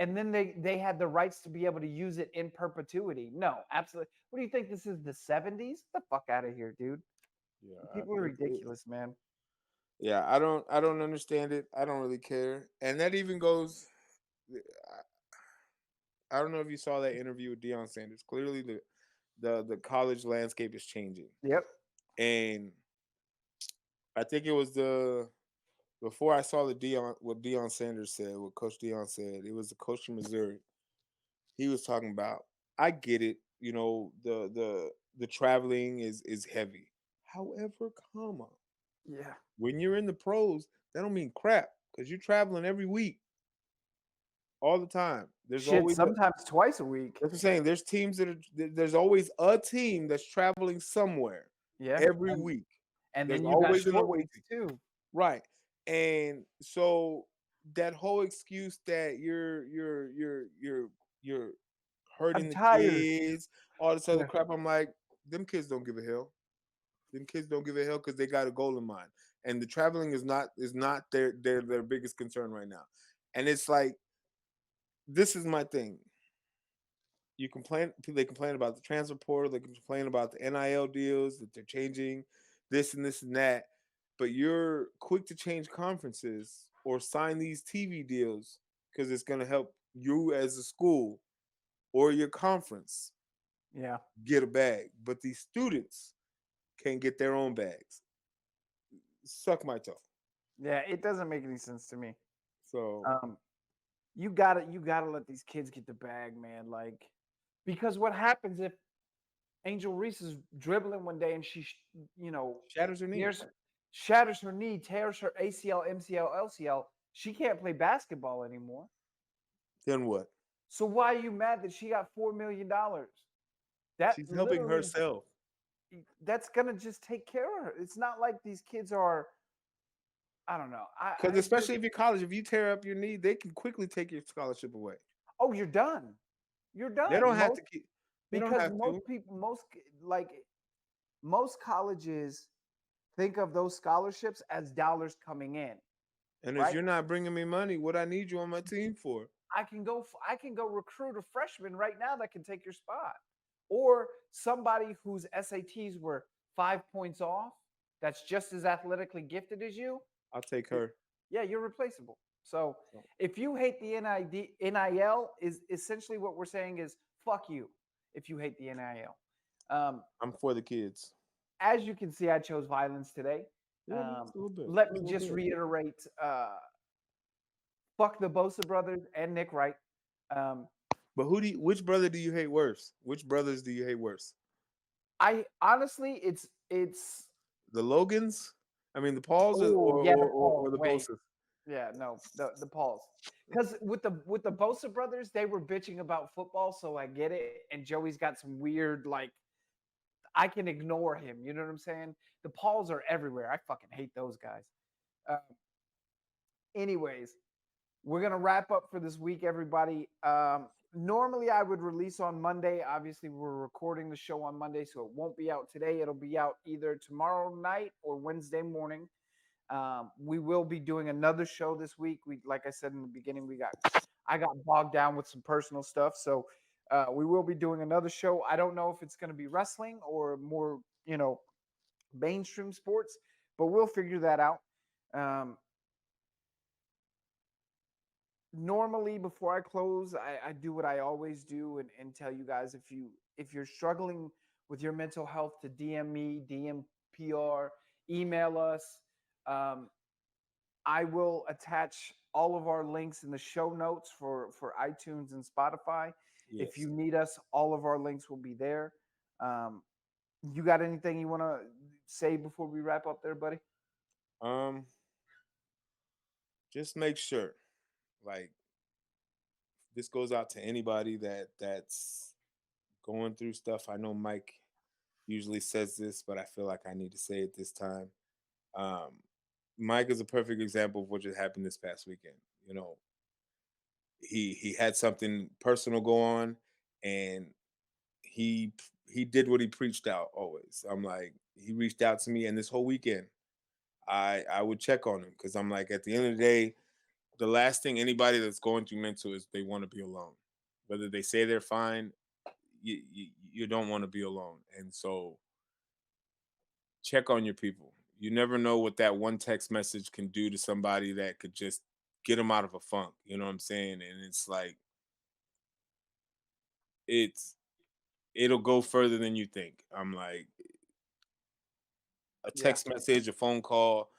and then they had the rights to be able to use it in perpetuity. No, absolutely. What do you think this is, the 70s? Get the fuck out of here, dude. Yeah. People are ridiculous, man. Yeah. I don't understand it. I don't really care. And that even goes. I don't know if you saw that interview with Deion Sanders. Clearly, the college landscape is changing, Yep. and I think it was the before I saw the Deion what Deion Sanders said, what Coach Deion said. It was the coach from Missouri. He was talking about. I get it. The traveling is heavy. However, comma Yeah. when you're in the pros, that don't mean crap because you're traveling every week, all the time. There's Shit, always sometimes twice a week. That's what I'm saying. There's teams there's always a team that's traveling somewhere Yeah. every week. And There's then you got always an short away weeks team. too. Right. And so that whole excuse that you're I'm hurting the tired. kids, all this other Yeah. crap, I'm like, them kids don't give a hell. Them kids don't give a hell because they got a goal in mind. And the traveling is not their biggest concern right now. And it's like, this is my thing. They complain about the transfer portal, they complain about the NIL deals that they're changing this and this and that, but you're quick to change conferences or sign these TV deals because it's going to help you as a school or your conference Yeah. get a bag, but these students can't get their own bags. Suck my toe. Yeah. It doesn't make any sense to me. So Um, you gotta let these kids get the bag, man. Like, because what happens if Angel Reese is dribbling one day and she, you know, shatters her knee. tears, shatters her knee, tears her ACL, MCL, LCL. She can't play basketball anymore. Then what? So why are you mad that she got $4 million? That She's helping literally, herself. that's gonna just take care of her. It's not like these kids are. I don't know. Because I just. especially if you're college, if you tear up your knee, they can quickly take your scholarship away. Oh, you're done. You're They done. don't have to keep. They don't Because have most to. people, like most colleges, think of those scholarships as dollars coming in, And if right? you're not bringing me money, what I need you on my team for? I can go recruit a freshman right now that can take your spot, or somebody whose SATs were 5 points off, that's just as athletically gifted as you. I'll take y- her. Yeah, you're replaceable. So So, if you hate the NIL, is essentially what we're saying is fuck you. If you hate the NIL, um, I'm for the kids. as you can see, I chose violence today. Yeah, just a little bit. Let Just me a little just bit. reiterate: fuck the Bosa brothers and Nick Wright. Um, But which brother do you hate worse? Which brothers do you hate worse? I honestly, it's The Logans? I mean, the Pauls, or oh or yeah, the or, or, Pauls. or the Wait, Bosas? yeah, no, the Pauls. Because with the Bosa brothers, they were bitching about football, so I get it. And Joey's got some weird, like, I can ignore him. You know what I'm saying? The Pauls are everywhere. I fucking hate those guys. Uh, anyways, we're gonna wrap up for this week, everybody. Normally I would release on Monday. Obviously, we're recording the show on Monday, so it won't be out today. It'll be out either tomorrow night or Wednesday morning. We will be doing another show this week. Like I said in the beginning, I got bogged down with some personal stuff, so we will be doing another show. I don't know if it's going to be wrestling or more, mainstream sports, but we'll figure that out. Um, Normally before I close, I do what I always do, and tell you guys, if you're struggling with your mental health, to DM me, DM PR, email us. Um, I will attach all of our links in the show notes for iTunes and Spotify. If Yes. you need us, all of our links will be there. Um, you got anything you want to say before we wrap up there, buddy? Um, just make sure, like, this goes out to anybody that's going through stuff. I know Mike usually says this, but I feel like I need to say it this time. Um, Mike is a perfect example of what just happened this past weekend. You know, he had something personal go on, and he did what he preached out always. I'm like, he reached out to me, and this whole weekend, I would check on him because I'm like, at the end of the day, the last thing anybody that's going through mental is they want to be alone. Whether they say they're fine, you don't want to be alone, and so check on your people. You never know what that one text message can do to somebody that could just get them out of a funk. You know what I'm saying? And it's like it's it'll go further than you think. I'm like, a Yeah. text message, a phone call,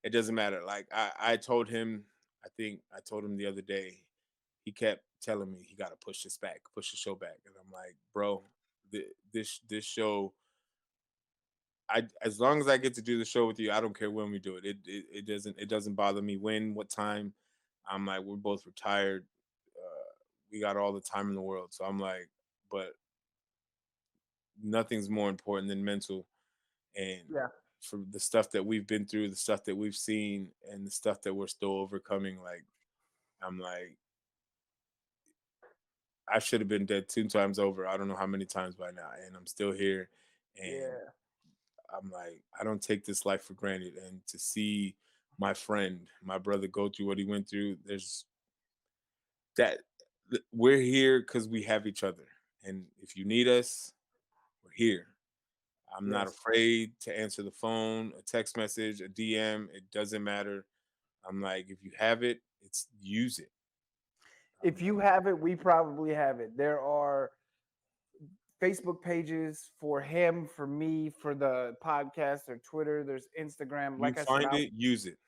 it doesn't matter. Like I told him, I think I told him the other day, he kept telling me he got to push this back, push the show back, and I'm like, bro, this show, as long as I get to do the show with you, I don't care when we do it. It doesn't bother me when, what time. I'm like, we're both retired. We got all the time in the world, so I'm like, but nothing's more important than mental. And Yeah. for the stuff that we've been through, the stuff that we've seen, and the stuff that we're still overcoming, like, I'm like, I should have been dead 2 times over. I don't know how many times by now, and I'm still here. And Yeah. I'm like, I don't take this life for granted. And to see my friend, my brother, go through what he went through, there's that we're here because we have each other. And if you need us, we're here. I'm not Yes. afraid to answer the phone, a text message, a DM. It doesn't matter. I'm like, if you have it, it's use it. I'm If you have it, we probably have it. There are Facebook pages for him, for me, for the podcast, or Twitter. There's Instagram. you Like I said, find it, use it.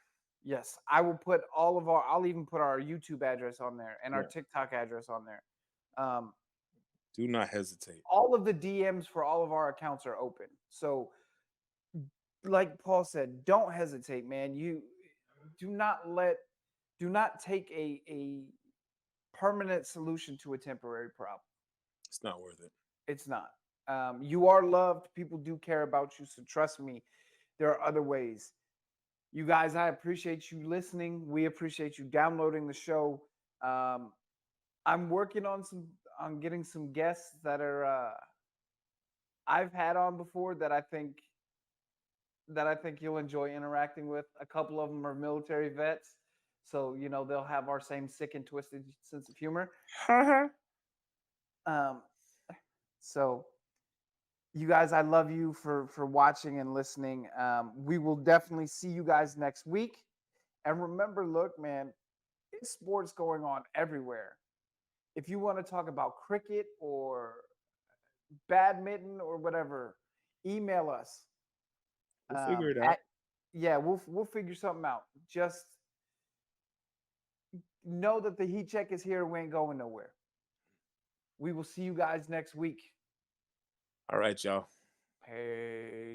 yes, I will put all of our. I'll even put our YouTube address on there and our Yeah. TikTok address on there. Um, Do not hesitate. all of the DMs for all of our accounts are open. So, like Paul said, don't hesitate, man. You do not let, do not take a permanent solution to a temporary problem. It's not worth it. It's not. You are loved. People do care about you. So trust me, there are other ways. You guys, I appreciate you listening. We appreciate you downloading the show. Um, I'm working on getting some guests that are I've had on before that I think you'll enjoy interacting with. A couple of them are military vets, so they'll have our same sick and twisted sense of humor. Um, so you guys, I love you for watching and listening. We will definitely see you guys next week. And remember, look, man, it's sports going on everywhere. If you want to talk about cricket or badminton or whatever, email us. We'll figure it out. At Yeah, we'll figure something out. Just know that the heat check is here. We ain't going nowhere. We will see you guys next week. All right, y'all. Hey.